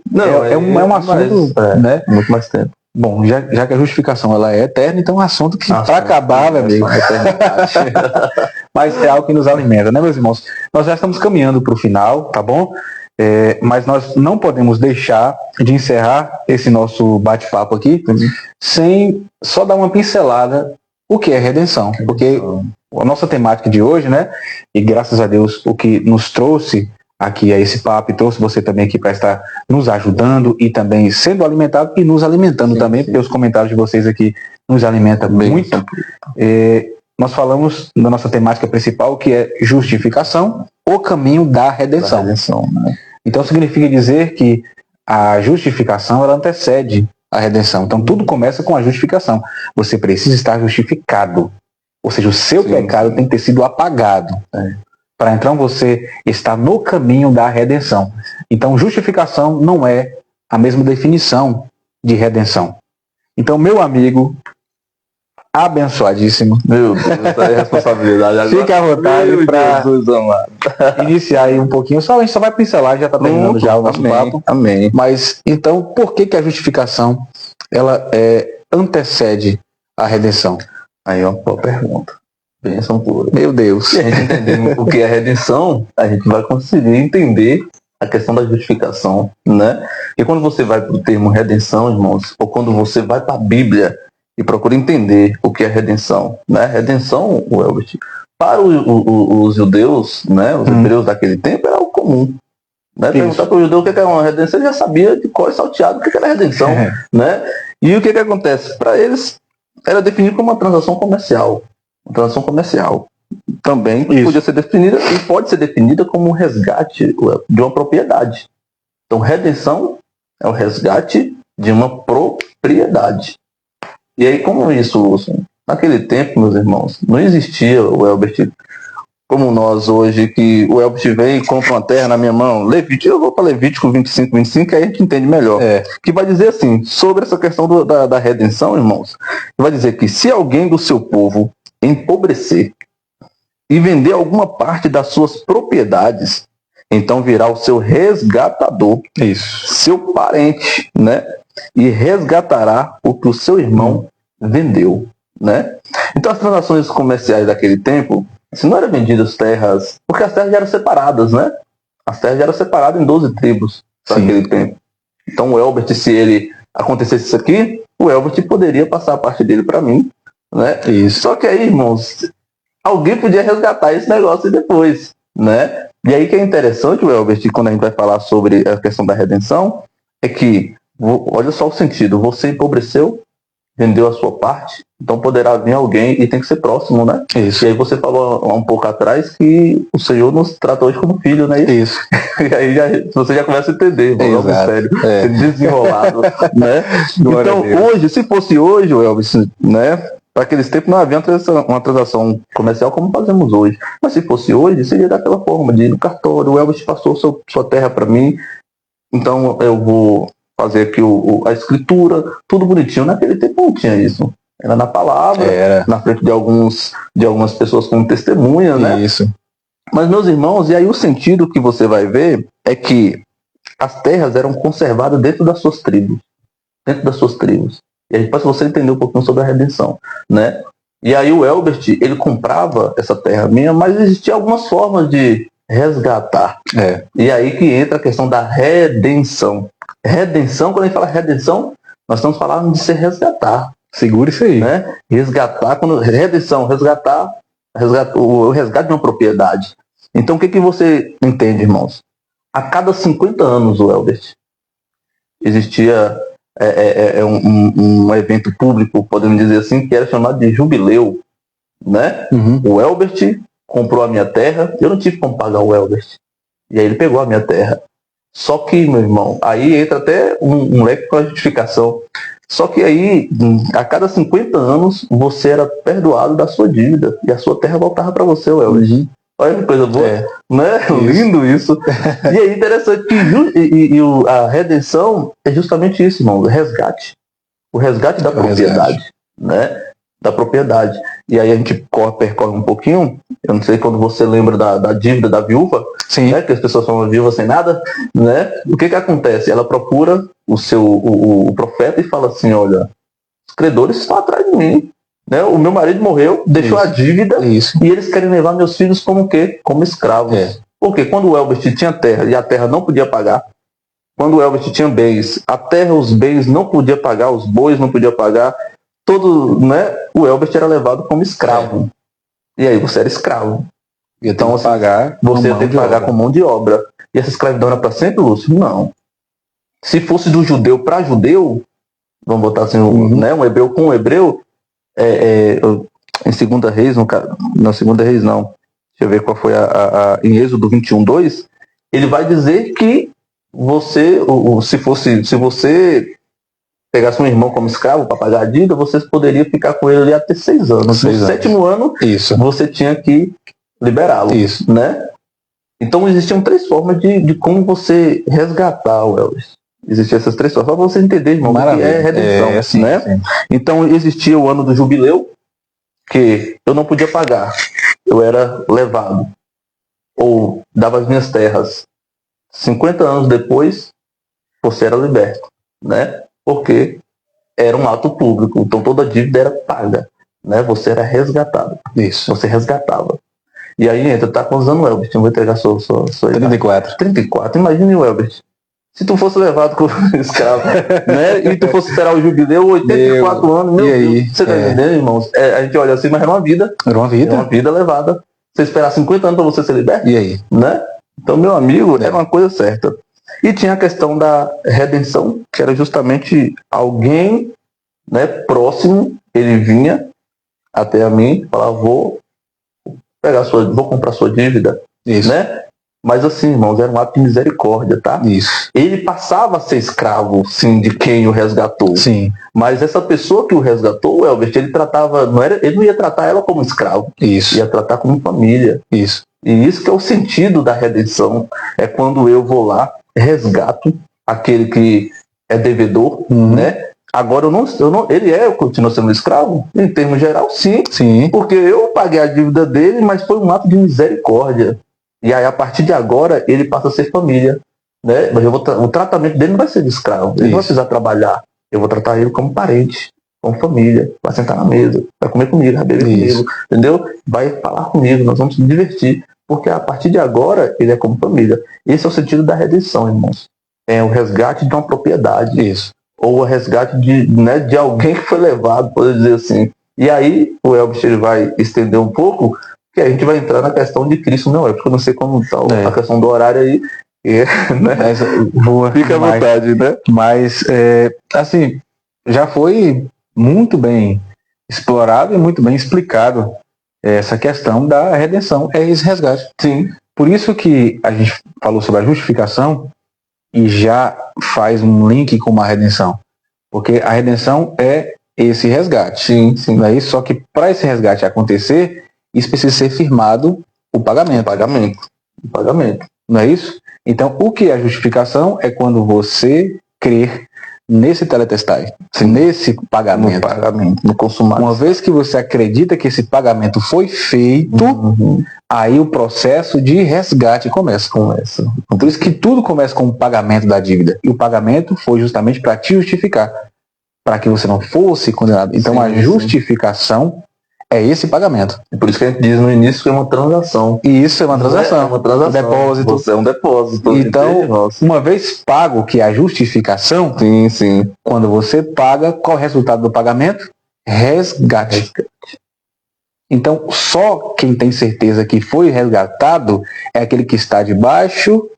é um assunto, né? Muito mais tempo. Bom, já que a justificação ela é eterna, então é um assunto que para acabar, meu amigo. Mas é algo que nos alimenta, né, meus irmãos? Nós já estamos caminhando para o final, tá bom? Mas nós não podemos deixar de encerrar esse nosso bate-papo aqui sem só dar uma pincelada o que é redenção. Porque a nossa temática de hoje, né? E graças a Deus o que nos trouxe aqui a esse papo e trouxe você também aqui para estar nos ajudando e também sendo alimentado e nos alimentando também, porque os comentários de vocês aqui nos alimentam muito. nós falamos da nossa temática principal, que é justificação, o caminho da redenção. Né? Então significa dizer que a justificação ela antecede a redenção. Então tudo começa com a justificação. Você precisa estar justificado. Ou seja, o seu pecado tem que ter sido apagado. Para então você estar no caminho da redenção. Então justificação não é a mesma definição de redenção. Então, meu amigo, abençoadíssimo. Meu Deus, é responsabilidade agora. Fique à vontade para iniciar aí um pouquinho. A gente só vai pincelar, já está terminando já o nosso papo. Amém. Mas, então, por que a justificação ela antecede a redenção? Aí é uma boa pergunta. Bênção pura. Meu Deus. Se a gente entender o que é redenção, a gente vai conseguir entender a questão da justificação, né? E quando você vai para o termo redenção, irmãos, ou quando você vai para a Bíblia e procura entender o que é redenção, né? Redenção, Welbert, para os judeus, né? Os hebreus daquele tempo, era algo comum. Né? Perguntar para o judeu o que é uma redenção, ele já sabia de cor salteado o que era redenção, né? E o que acontece? Para eles, era definido como uma transação comercial. Uma transação comercial. Também podia ser definida e pode ser definida como um resgate de uma propriedade. Então, redenção é o resgate de uma propriedade. E aí, como isso, Wilson? Naquele tempo, meus irmãos, não existia o Welbert como nós hoje, que o Welbert vem e compra uma terra na minha mão. Levítico, eu vou para Levítico 25, aí a gente entende melhor. Que vai dizer assim, sobre essa questão da redenção, irmãos, vai dizer que se alguém do seu povo empobrecer e vender alguma parte das suas propriedades, então virá o seu resgatador, seu parente, né? E resgatará o que o seu irmão vendeu, né? Então as transações comerciais daquele tempo, se não eram vendidas terras, porque as terras já eram separadas, né? As terras já eram separadas em 12 tribos naquele tempo. Então o Welbert, se ele acontecesse isso aqui, o Welbert poderia passar a parte dele para mim, né? Só que aí, irmãos, alguém podia resgatar esse negócio depois, né? E aí que é interessante, Welbert, quando a gente vai falar sobre a questão da redenção, é que, olha só o sentido, você empobreceu, vendeu a sua parte, então poderá vir alguém e tem que ser próximo, né? E aí você falou há um pouco atrás que o Senhor nos trata hoje como filho, né? E aí você já começa a entender, logo sério, desenrolado, né? Então hoje, se fosse hoje, Welbert, né? Para aqueles tempos não havia uma transação comercial como fazemos hoje. Mas se fosse hoje, seria daquela forma, de ir no cartório, o Elvis passou sua terra para mim, então eu vou fazer aqui a escritura, tudo bonitinho. Naquele tempo não tinha isso. Era na palavra, na frente de algumas pessoas como testemunha, né? Mas, meus irmãos, e aí o sentido que você vai ver é que as terras eram conservadas dentro das suas tribos. E aí, para você entender um pouquinho sobre a redenção, né? E aí o Welbert, ele comprava essa terra minha, mas existia algumas formas de resgatar. E aí que entra a questão da redenção. Redenção, quando a gente fala redenção, nós estamos falando de se resgatar. Segura isso aí. Né? Resgatar, redenção, o resgate de uma propriedade. Então o que você entende, irmãos? A cada 50 anos, o Welbert, existia um evento público, podemos dizer assim, que era chamado de jubileu, né? O Welbert comprou a minha terra, eu não tive como pagar o Welbert, e aí ele pegou a minha terra. Só que, meu irmão, aí entra até um leque com a justificação. Só que aí, a cada 50 anos, você era perdoado da sua dívida, e a sua terra voltava para você, Welbert. Olha que coisa boa, né? Lindo isso. E é interessante que a redenção é justamente isso, irmão, o resgate. O resgate da propriedade, né? Da propriedade. E aí a gente percorre um pouquinho, eu não sei quando você lembra da dívida da viúva, né? Que as pessoas são viúvas sem nada, né? O que acontece? Ela procura o profeta e fala assim, olha, os credores estão atrás de mim. Né? O meu marido morreu, deixou a dívida e eles querem levar meus filhos como o quê? Como escravos. Porque quando o Welbert tinha terra e a terra não podia pagar, quando o Welbert tinha bens, a terra, os bens não podia pagar, os bois não podia pagar, todo, né? O Welbert era levado como escravo. E aí você era escravo. Então você tem que pagar com mão de obra. E essa escravidão era para sempre, Lúcio? Não. Se fosse do judeu para judeu, vamos botar assim, né? Um hebreu com um hebreu, em Segunda Reis, não, Segunda Reis não, deixa eu ver qual foi em Êxodo 21:2, ele vai dizer que se você pegasse um irmão como escravo para pagar a dívida, você poderia ficar com ele ali até 6 anos. No 7º ano, você tinha que liberá-lo, né? Então existiam 3 formas de como você resgatar o Elvis. Existiam essas 3 formas, só para você entender, irmão, o que é redenção, né? Sim. Então existia o ano do jubileu, que eu não podia pagar, eu era levado, ou dava as minhas terras. 50 anos depois, você era liberto, né? Porque era um ato público, então toda a dívida era paga, né? Você era resgatado. Isso. Você resgatava. E aí entra, tá acusando o Elbert, eu vou entregar sua 34. 34, imagine o Elbert. Se tu fosse levado como escravo, né? E tu fosse esperar o jubileu, 84 anos, meu Deus, você tá entendendo, irmãos? A gente olha assim, mas era uma vida. Era uma vida. Era uma vida levada. Você esperar 50 anos para você ser liberto? E aí? Né? Então, meu amigo, era uma coisa certa. E tinha a questão da redenção, que era justamente alguém, né, próximo, ele vinha até a mim, falava, vou comprar sua dívida, né? Mas assim, irmãos, era um ato de misericórdia, tá? Isso. Ele passava a ser escravo, sim, de quem o resgatou. Sim. Mas essa pessoa que o resgatou, Elbert, ele não ia tratar ela como escravo. Isso. Ia tratar como família. Isso. E isso que é o sentido da redenção. É quando eu vou lá, resgato aquele que é devedor, né? Agora ele continua sendo escravo, em termos geral, sim. Porque eu paguei a dívida dele, mas foi um ato de misericórdia. E aí, a partir de agora, ele passa a ser família, né? Mas o tratamento dele não vai ser de escravo, ele não vai precisar trabalhar. Eu vou tratar ele como parente, como família, vai sentar na mesa, vai comer comigo, vai beber comigo, entendeu? Vai falar comigo, nós vamos nos divertir. Porque a partir de agora, ele é como família. Esse é o sentido da redenção, irmãos. É o resgate de uma propriedade. Isso. Ou o resgate de alguém que foi levado, pode dizer assim. E aí, o Elbert ele vai estender um pouco, que a gente vai entrar na questão de Cristo, não é? Porque eu não sei como está a questão do horário aí. Né? Fica à vontade, né? Mas, assim, já foi muito bem explorado e muito bem explicado essa questão da redenção, esse resgate. Sim. Por isso que a gente falou sobre a justificação e já faz um link com uma redenção. Porque a redenção é esse resgate. Sim. Não é isso? Só que para esse resgate acontecer, isso precisa ser firmado o pagamento. O pagamento. Não é isso? Então, o que é a justificação é quando você crer nesse teletestai, nesse pagamento. No consumado. Uma vez que você acredita que esse pagamento foi feito, aí o processo de resgate começa. Por isso que tudo começa com o pagamento da dívida. E o pagamento foi justamente para te justificar, para que você não fosse condenado. Então a justificação é esse pagamento. E por isso que a gente diz no início que é uma transação. E isso é uma transação. É uma transação. Um depósito. Você é um depósito. Então, uma vez pago, que é a justificação, quando você paga, qual é o resultado do pagamento? Resgate. Então, só quem tem certeza que foi resgatado é aquele que está debaixo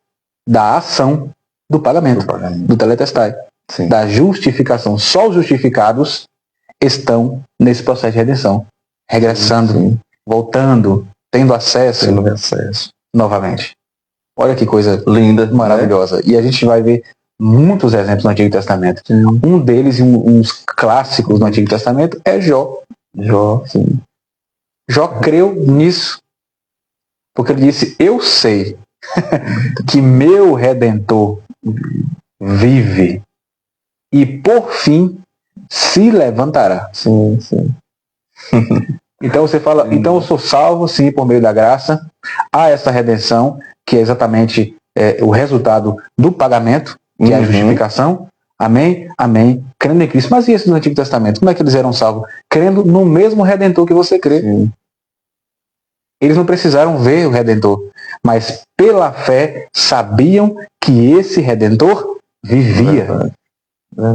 da ação do pagamento. Do teletestai. Da justificação. Só os justificados estão nesse processo de redenção. Regressando, voltando, tendo acesso novamente. Olha que coisa linda, maravilhosa. Né? E a gente vai ver muitos exemplos no Antigo Testamento. Um deles, e uns clássicos no Antigo Testamento, é Jó. Jó creu nisso. Porque ele disse, eu sei que meu Redentor vive e por fim se levantará. Então você fala, então eu sou salvo sim por meio da graça. Há essa redenção, que é exatamente o resultado do pagamento, que é a justificação. Amém? Amém. Crendo em Cristo. Mas e esses do Antigo Testamento? Como é que eles eram salvos? Crendo no mesmo Redentor que você crê. Eles não precisaram ver o Redentor, mas pela fé sabiam que esse Redentor vivia.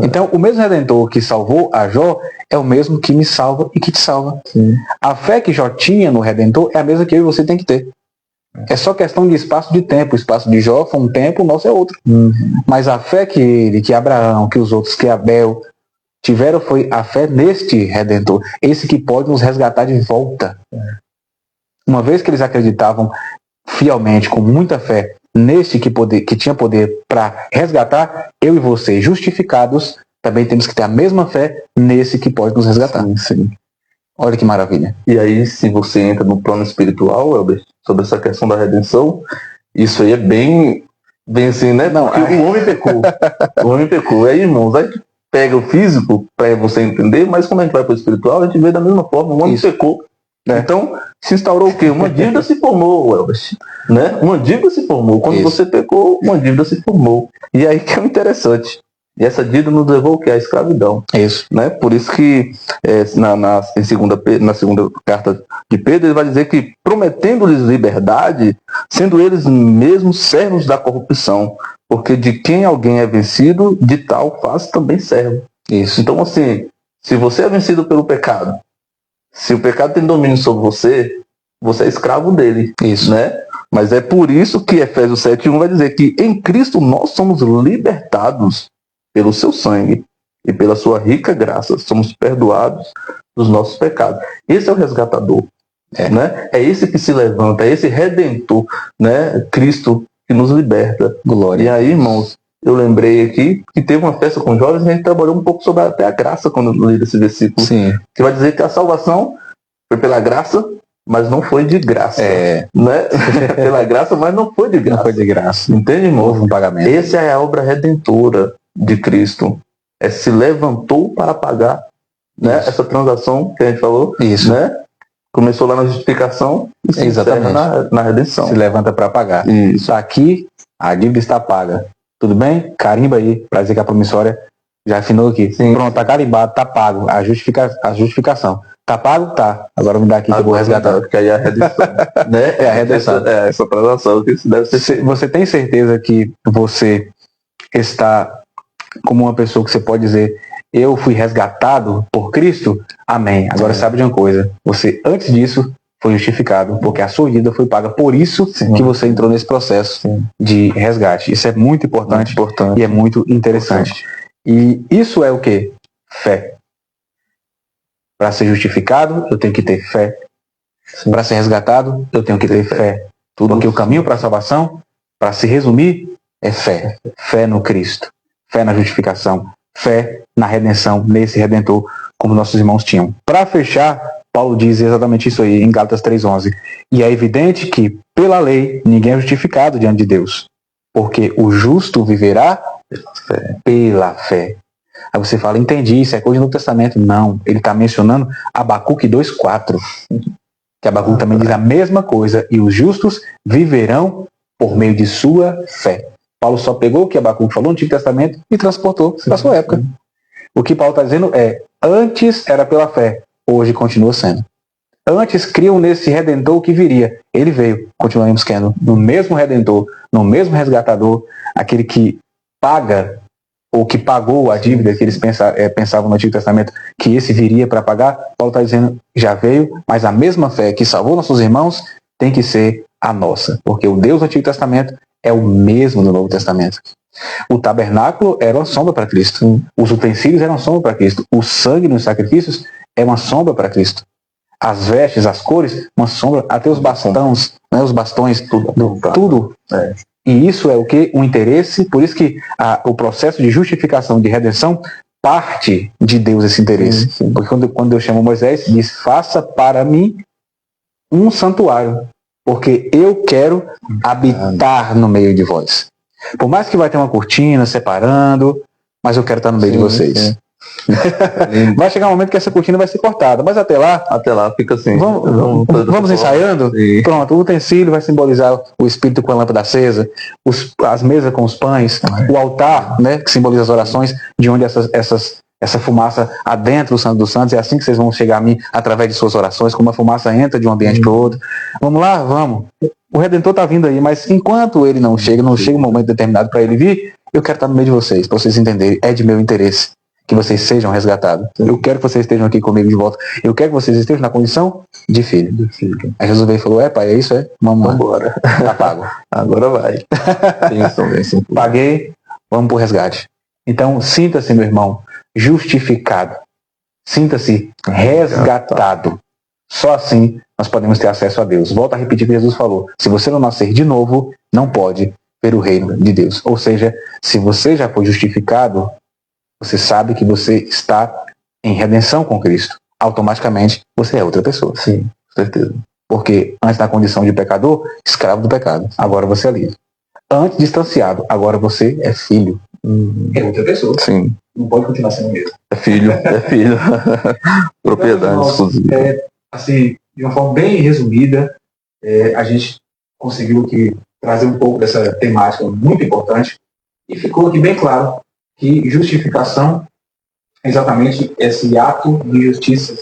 Então, o mesmo Redentor que salvou a Jó é o mesmo que me salva e que te salva. A fé que Jó tinha no Redentor é a mesma que eu e você tem que ter. É só questão de espaço de tempo. O espaço de Jó foi um tempo, o nosso é outro. Mas a fé que ele, que Abraão, que os outros, que Abel, tiveram foi a fé neste Redentor, esse que pode nos resgatar de volta. Uma vez que eles acreditavam fielmente, com muita fé, neste que tinha poder para resgatar, eu e você, justificados, também temos que ter a mesma fé nesse que pode nos resgatar. Sim, sim. Olha que maravilha. E aí, se você entra no plano espiritual, Elber, sobre essa questão da redenção, isso aí é bem assim, né? Não, o homem pecou. O homem pecou. Aí, irmãos, aí pega o físico para você entender, mas quando a gente vai para o espiritual, a gente vê da mesma forma, o homem pecou. Então, se instaurou o quê? Uma dívida se formou, Elber, né? Uma dívida se formou. Quando você pecou, uma dívida se formou. E aí que é interessante. E essa dívida nos levou o quê? A escravidão. Isso. Né? Por isso que na segunda carta de Pedro, ele vai dizer que prometendo-lhes liberdade, sendo eles mesmos servos da corrupção, porque de quem alguém é vencido, de tal faz também servo. Isso. Então, assim, se você é vencido pelo pecado, se o pecado tem domínio sobre você, você é escravo dele. Isso. Né? Mas é por isso que Efésios 7:1 vai dizer que em Cristo nós somos libertados pelo seu sangue e pela sua rica graça, somos perdoados dos nossos pecados. Esse é o resgatador. Né? É esse que se levanta, é esse redentor, né? Cristo que nos liberta. Glória. E aí, irmãos, eu lembrei aqui que teve uma festa com jovens e a gente trabalhou um pouco sobre até a graça quando eu li esse versículo. Sim. Que vai dizer que a salvação foi pela graça, mas não foi de graça. Né? Pela graça, mas não foi de graça. Não foi de graça. Entende, irmão? Houve um pagamento. Essa é a obra redentora de Cristo. Se levantou para pagar, né, essa transação que a gente falou. Isso. Né? Começou lá na justificação e se encerra na redenção. Se levanta para pagar. Isso. Aqui, a dívida está paga. Tudo bem? Carimba aí, para dizer que a promissória já afinou aqui. Sim. Pronto, tá carimbado, tá pago. A justificação. Tá pago? Tá. Agora me dá aqui que eu vou resgatar. Porque aí é a redenção. Né? É a redenção. Essa transação que isso deve ser. Você tem certeza que você está como uma pessoa que você pode dizer, eu fui resgatado por Cristo? Amém. Agora sabe de uma coisa, você antes disso foi justificado, porque a sua vida foi paga. Por isso que você entrou nesse processo de resgate. Isso é muito importante, e é muito interessante. E isso é o quê? Fé. Para ser justificado, eu tenho que ter fé. Para ser resgatado, eu tenho que ter fé. Porque o caminho para a salvação, para se resumir, é fé. Fé no Cristo. Fé na justificação. Fé na redenção, nesse Redentor, como nossos irmãos tinham. Para fechar, Paulo diz exatamente isso aí em Gálatas 3:11. E é evidente que, pela lei, ninguém é justificado diante de Deus. Porque o justo viverá pela fé. Aí você fala, entendi, isso é coisa do Novo Testamento. Não, ele está mencionando Abacuque 2:4. Que Abacuque também diz a mesma coisa. E os justos viverão por meio de sua fé. Paulo só pegou o que Abacuque falou no Antigo Testamento e transportou para a sua época. O que Paulo está dizendo é, antes era pela fé, hoje continua sendo. Antes criam nesse Redentor que viria. Ele veio, continuaremos crendo no mesmo Redentor, no mesmo resgatador, aquele que paga, ou que pagou a dívida que eles pensavam no Antigo Testamento, que esse viria para pagar. Paulo está dizendo, já veio, mas a mesma fé que salvou nossos irmãos tem que ser a nossa. Porque o Deus do Antigo Testamento é o mesmo do Novo Testamento. O tabernáculo era uma sombra para Cristo. Os utensílios eram uma sombra para Cristo. O sangue nos sacrifícios é uma sombra para Cristo. As vestes, as cores, uma sombra. Até os bastões, né, os bastões, tudo. E isso é o que? Um interesse. Por isso que o processo de justificação, de redenção, parte de Deus esse interesse. Porque quando Deus chama Moisés, diz, faça para mim um santuário. Porque eu quero habitar no meio de vós. Por mais que vai ter uma cortina separando, mas eu quero estar no meio de vocês. Vai chegar um momento que essa cortina vai ser cortada, mas até lá fica assim. Vamos ensaiando? Sim. Pronto, o utensílio vai simbolizar o Espírito com a lâmpada acesa, as mesas com os pães, o altar, né, que simboliza as orações, de onde essa fumaça adentra o Santo dos Santos. É assim que vocês vão chegar a mim, através de suas orações, como a fumaça entra de um ambiente para o outro. Vamos lá? Vamos. O Redentor está vindo aí, mas enquanto ele não chega um momento determinado para ele vir, eu quero estar no meio de vocês, para vocês entenderem. É de meu interesse que vocês sejam resgatados. Eu quero que vocês estejam aqui comigo de volta. Eu quero que vocês estejam na condição de filho. Aí Jesus veio e falou, pai, é isso, Vamos embora. Tá pago. Agora vai. Paguei, vamos pro resgate. Então, sinta-se, meu irmão, justificado. Sinta-se resgatado. Só assim nós podemos ter acesso a Deus. Volto a repetir o que Jesus falou. Se você não nascer de novo, não pode ver o reino de Deus. Ou seja, se você já foi justificado, você sabe que você está em redenção com Cristo. Automaticamente você é outra pessoa. Sim, com certeza. Porque antes da condição de pecador, escravo do pecado. Agora você é livre. Antes distanciado, agora você é filho. É outra pessoa. Sim. Não pode continuar sendo mesmo. É filho. Propriedade exclusiva. Assim, de uma forma bem resumida, a gente conseguiu aqui trazer um pouco dessa temática muito importante e ficou aqui bem claro que justificação é exatamente esse ato de justiça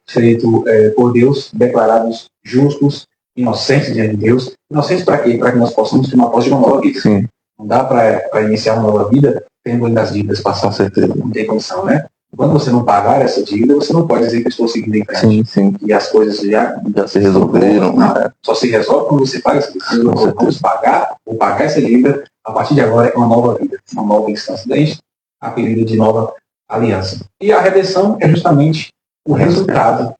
feito por Deus, declarados justos, inocentes diante de Deus. Inocentes para quê? Para que nós possamos ter uma posse de uma nova vida. Sim. Não dá para iniciar uma nova vida tendo ainda as dívidas passadas. Com certeza. Não tem condição, né? Quando você não pagar essa dívida, você não pode dizer que eu estou seguindo em frente. Sim. E as coisas já se resolveram. Não, só se resolve quando você paga essa dívida. Vamos pagar essa dívida. A partir de agora é uma nova vida, uma nova instância. Daí apelida de nova aliança. E a redenção é justamente o resultado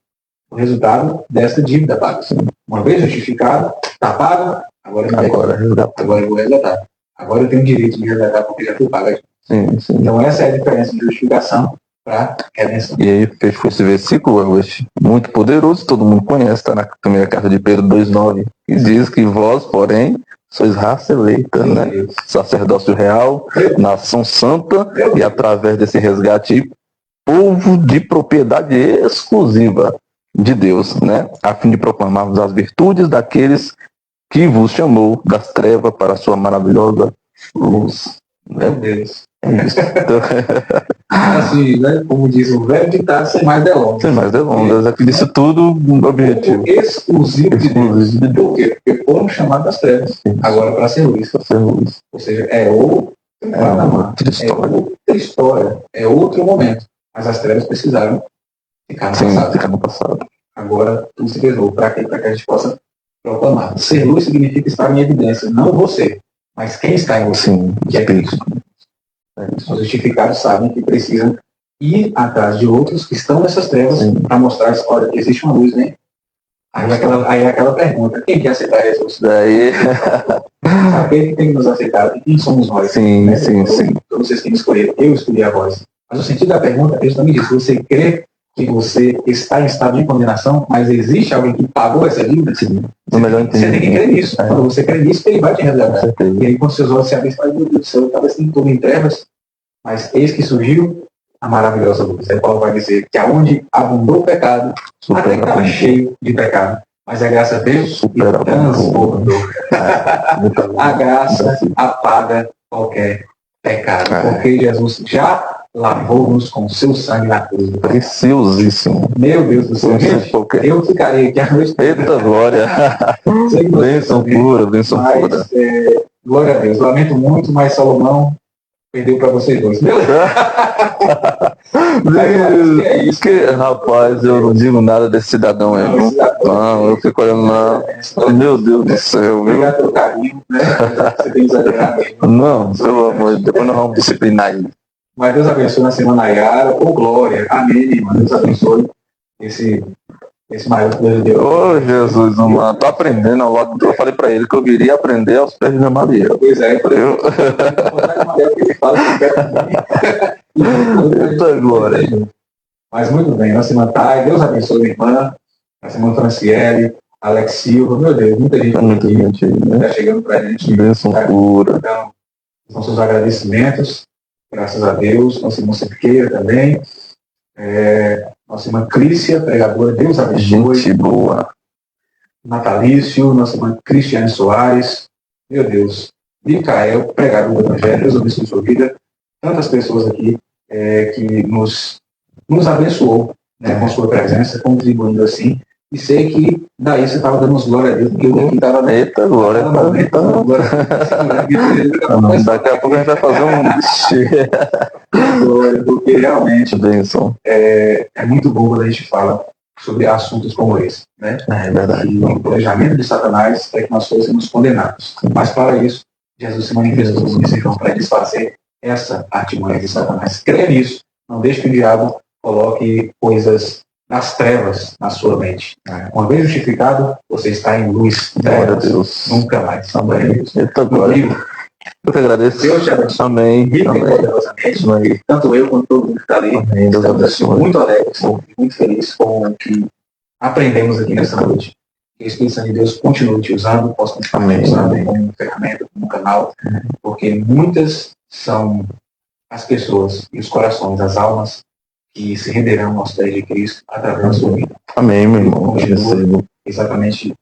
dessa dívida paga. Uma vez justificada, está paga, agora eu vou resgatar. Agora eu tenho o direito de resgatar porque já fui pago. Sim. Então essa é a diferença de justificação para redenção. E aí fechou esse versículo, muito poderoso, todo mundo conhece, está na primeira carta de Pedro 2,9, que diz que vós, porém, sois raça eleita, né? Sacerdócio real, nação santa, e através desse resgate, povo de propriedade exclusiva de Deus, né? A fim de proclamarmos as virtudes daqueles que vos chamou das trevas para a sua maravilhosa luz. Meu Deus. Então, assim, né? Como diz o velho ditado, sem mais delongas. Sem mais delongas, aqui disse tudo objetivo. Exclusivo de Deus. Por quê? Porque foram chamados das trevas. Agora para ser luz. Ou seja, é outra história. É outro momento. Mas as trevas precisaram ficar no passado. Agora tudo se resolve. Para quê? Para que a gente possa proclamar. Ser luz significa estar em evidência. Não você, mas quem está em você. Que é Cristo. Os justificados sabem que precisam ir atrás de outros que estão nessas trevas para mostrar, olha, que existe uma luz, né? Aí aquela pergunta, quem quer aceitar Jesus? Daí... Aquele que tem que nos aceitar, quem somos nós? Sim. Todos vocês que me escolheram, eu escolhi a voz. Mas o sentido da pergunta, Deus também diz, você crê que você está em estado de condenação, mas existe alguém que pagou essa dívida? Você tem que crer nisso. Quando você crê nisso, ele vai te resgatar. E aí, quando seus olhos se abrem, você fala, meu Deus do céu, estava assim, tudo em trevas, mas eis que surgiu a maravilhosa luz. Aí Paulo vai dizer que aonde abundou o pecado, até que estava cheio de pecado. Mas a graça veio e transbordou. A graça apaga qualquer pecado. Porque Jesus já lavou-nos com o seu sangue na cruz. Preciosíssimo. Meu Deus do céu. Eu ficarei aqui a noite. Eita glória. Bênção pura. Glória a Deus. Lamento muito, mas Salomão perdeu para vocês dois. Rapaz, eu não digo nada desse cidadão aí. Não, eu fico olhando lá. Meu Deus do céu. Obrigado pelo carinho, né? Você tem exagerado. Não, pelo amor de Deus, depois nós vamos disciplinar ele. Mas Deus abençoe na semana Yara. Glória. Amém, irmão. Deus abençoe esse maior poder de Deus. Jesus, mano. Tô aprendendo. Eu falei pra ele que eu viria aprender aos pés de Gamaliel. Pois é, eu Eita glória. Mas muito bem, na semana Deus abençoe minha irmã, na semana Franciele, Alex Silva, meu Deus, muita gente está chegando pra gente. Bênção pura. Então, são seus agradecimentos. Graças a Deus, nossa irmã Cerqueira também. Nossa irmã Crícia, pregadora, Deus abençoe. Gente boa. Natalício, nossa irmã Cristiane Soares, meu Deus. Micael, pregador do Evangelho, Deus abençoe sua vida. Tantas pessoas aqui que nos abençoou, né, com sua presença, contribuindo assim. E sei que daí você estava dando glória a Deus, porque eu aqui estava... Eita glória. Daqui a pouco a gente vai fazer glória, porque realmente bênção. É muito bom quando a gente fala sobre assuntos como esse, né? É verdade. E o planejamento de Satanás é que nós fôssemos condenados. Mas para isso, Jesus se manifestou como para desfazer essa artimanha de Satanás. Crê nisso, Não deixe que o diabo coloque coisas nas trevas na sua mente. Uma vez justificado, você está em luz. Glória a Deus. Nunca mais. Amém. Eu que agradeço. Deus te abençoe. Amém. Amém. Tanto eu quanto todo mundo que está ali. Amém. Deus abençoe. Muito alegres, muito feliz com o que aprendemos aqui nessa noite. Que o Espírito Santo de Deus continue te usando, possa continuar te usando como ferramenta, como canal, porque muitas são as pessoas e os corações, as almas que se renderão aos pés de Cristo através da sua vida. Amém, meu irmão. Exatamente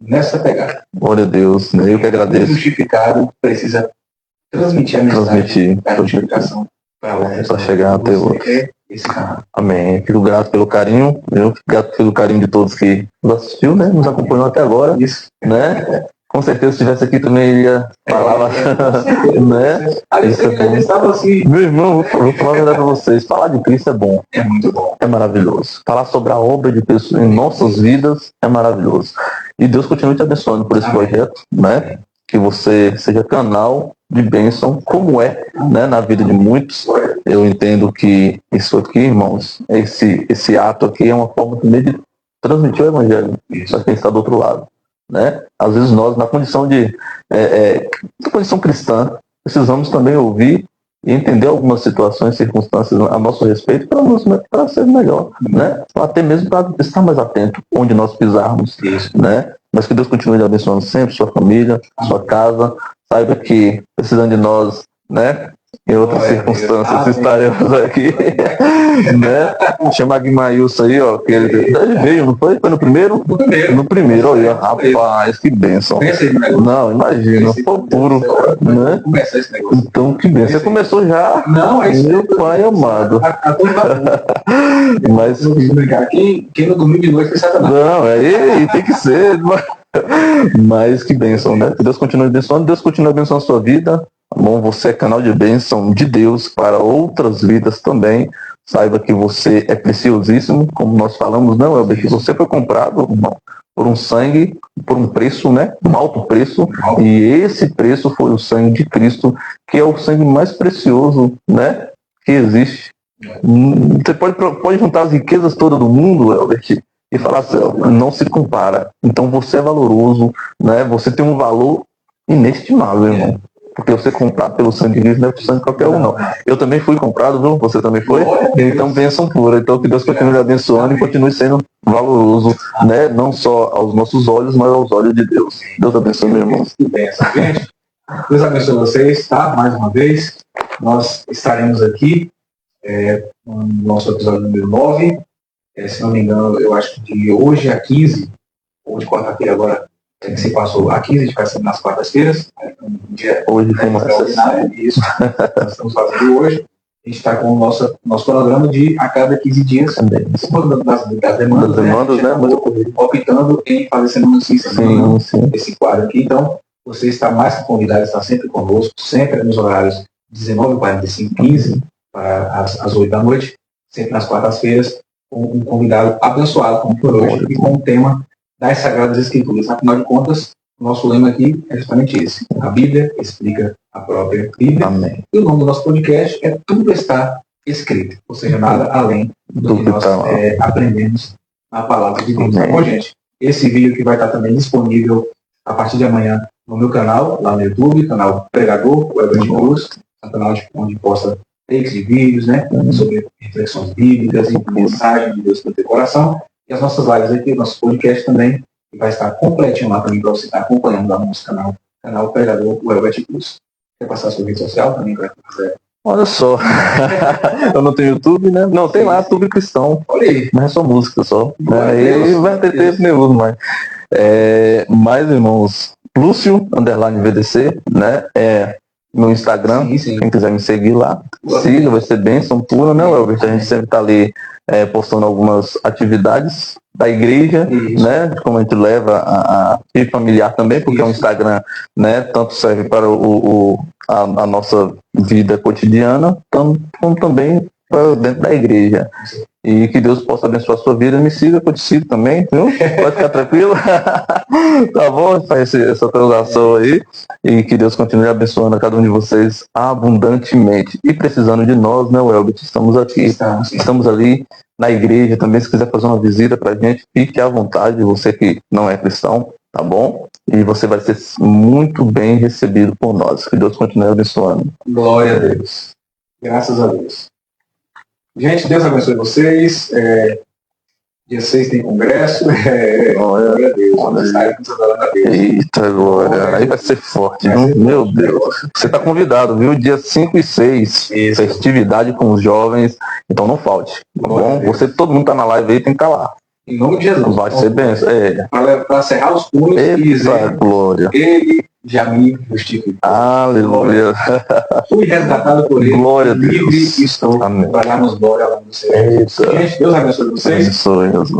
nessa pegada. Glória a Deus. Eu que agradeço. O justificado precisa transmitir a mensagem da justificação para chegar até o outro. Esse canal. Amém. Fico grato pelo carinho. Eu fico grato pelo carinho de todos que nos assistiu, né? Nos acompanhou até agora. Isso. Né? Com certeza, se estivesse aqui também ia falar. Né? Assim. Meu irmão, vou falar a verdade para vocês. Falar de Cristo é bom. É muito bom. É maravilhoso. Falar sobre a obra de pessoas em nossas vidas é maravilhoso. E Deus continue te abençoando por esse projeto, né? Que você seja canal de bênção, como é, né, na vida de muitos. Eu entendo que isso aqui, irmãos, esse ato aqui é uma forma também de transmitir o evangelho para quem está do outro lado, né? Às vezes nós, na condição na condição cristã, precisamos também ouvir e entender algumas situações, circunstâncias a nosso respeito para ser melhor, né? Até mesmo para estar mais atento onde nós pisarmos, né? Mas que Deus continue abençoando sempre sua família, sua casa. Saiba que precisando de nós, né? Em outras circunstâncias estaremos aqui, né? Chamar Guimailson aí, ó, que ele veio, não foi? Foi no primeiro? No primeiro, olha, rapaz, que bênção. Não, imagina, foi puro, né? Então, que bênção. Você começou já, meu pai amado. Mas quem não dormiu de noite foi Satanás. Não, aí tem que ser. Mas que bênção, né? Que Deus continue abençoando, Deus continue abençoando a sua vida. Bom, você é canal de bênção de Deus para outras vidas também. Saiba que você é preciosíssimo, como nós falamos, não, Elber, que você foi comprado, irmão, por um sangue, por um preço, né? Um alto preço. E esse preço foi o sangue de Cristo, que é o sangue mais precioso, né? Que existe. Você pode juntar as riquezas todas do mundo, Elber, e falar assim, não se compara. Então você é valoroso, né? Você tem um valor inestimável, irmão. Porque você comprar pelo sangue de Cristo não é por sangue de qualquer um, não. Eu também fui comprado, viu? Você também foi? Então, bênção pura. Então, que Deus continue abençoando e continue sendo valoroso, né? Não só aos nossos olhos, mas aos olhos de Deus. Deus abençoe, meu irmão. Que bênção, gente. Deus abençoe vocês, tá? Mais uma vez, nós estaremos aqui no nosso episódio número 9. Se não me engano, eu acho que de hoje a 15, ou de quarta-feira agora, que se passou a 15, a gente vai ser nas quartas-feiras. Hoje foi uma extraordinário. Isso, nós estamos fazendo hoje. A gente está com o nosso cronograma de a cada 15 dias, das demandas, né? Optando em fazer semana sim, esse quadro aqui. Então, você está mais que convidado, está sempre conosco, sempre nos horários 19h45, 15 para as 8 da noite, sempre nas quartas-feiras, com um convidado abençoado, como por hoje, e com o tema das Sagradas Escrituras. Afinal de contas, o nosso lema aqui é justamente esse. A Bíblia explica a própria Bíblia. Amém. E o nome do nosso podcast é Tudo Está Escrito. Ou seja, nada além do que nós aprendemos na palavra de Deus. Bom, gente, esse vídeo que vai estar também disponível a partir de amanhã no meu canal, lá no YouTube, canal Pregador, o Elber de Cruz, um canal onde posta takes de vídeos, né, sobre reflexões bíblicas e mensagens de Deus para o teu coração. E as nossas lives aqui, nosso podcast também, vai estar completinho lá também para você estar acompanhando lá no nosso canal Pregador, o Elber de Cruz. Quer passar a sua rede social também para fazer? Olha só, eu não tenho YouTube, né? Não, tem lá YouTube cristão, mas é só música só. Aí vai ter tempo nenhum, mas... mais, irmãos, Lúcio, _VDC, né? No Instagram, sim. Quem quiser me seguir lá, siga, vai ser bênção pura, né, Elber? A gente sempre tá ali postando algumas atividades da igreja, né? Como a gente leva a familiar também, porque o Instagram, né, tanto serve para a nossa vida cotidiana, como também dentro da igreja. E que Deus possa abençoar a sua vida. Me siga, que eu te sigo também, viu? Pode ficar tranquilo. Tá bom? Faz essa transação aí. E que Deus continue abençoando a cada um de vocês abundantemente. E precisando de nós, né, Welbert? Estamos aqui. Estamos ali na igreja também. Se quiser fazer uma visita pra gente, fique à vontade. Você que não é cristão, tá bom? E você vai ser muito bem recebido por nós. Que Deus continue abençoando. Glória a Deus. Graças a Deus. Gente, Deus abençoe vocês. Dia 6 tem congresso. Glória a Deus. Eita, glória. Aí vai ser forte, viu? Meu Deus. Você está convidado, viu? Dia 5 e 6. Isso. Festividade com os jovens. Então não falte. Tá bom? Você, todo mundo tá na live aí, tem que estar lá. Em nome de Jesus. Vai ser benção. Para cerrar os pulos e dizer, glória. Ele já me justificou. Aleluia. Fui resgatado por ele. Glória a livre Deus. estou. Amém. Para darmos glória ao nome do Senhor. Gente, Deus abençoe vocês. Abençoe, Deus.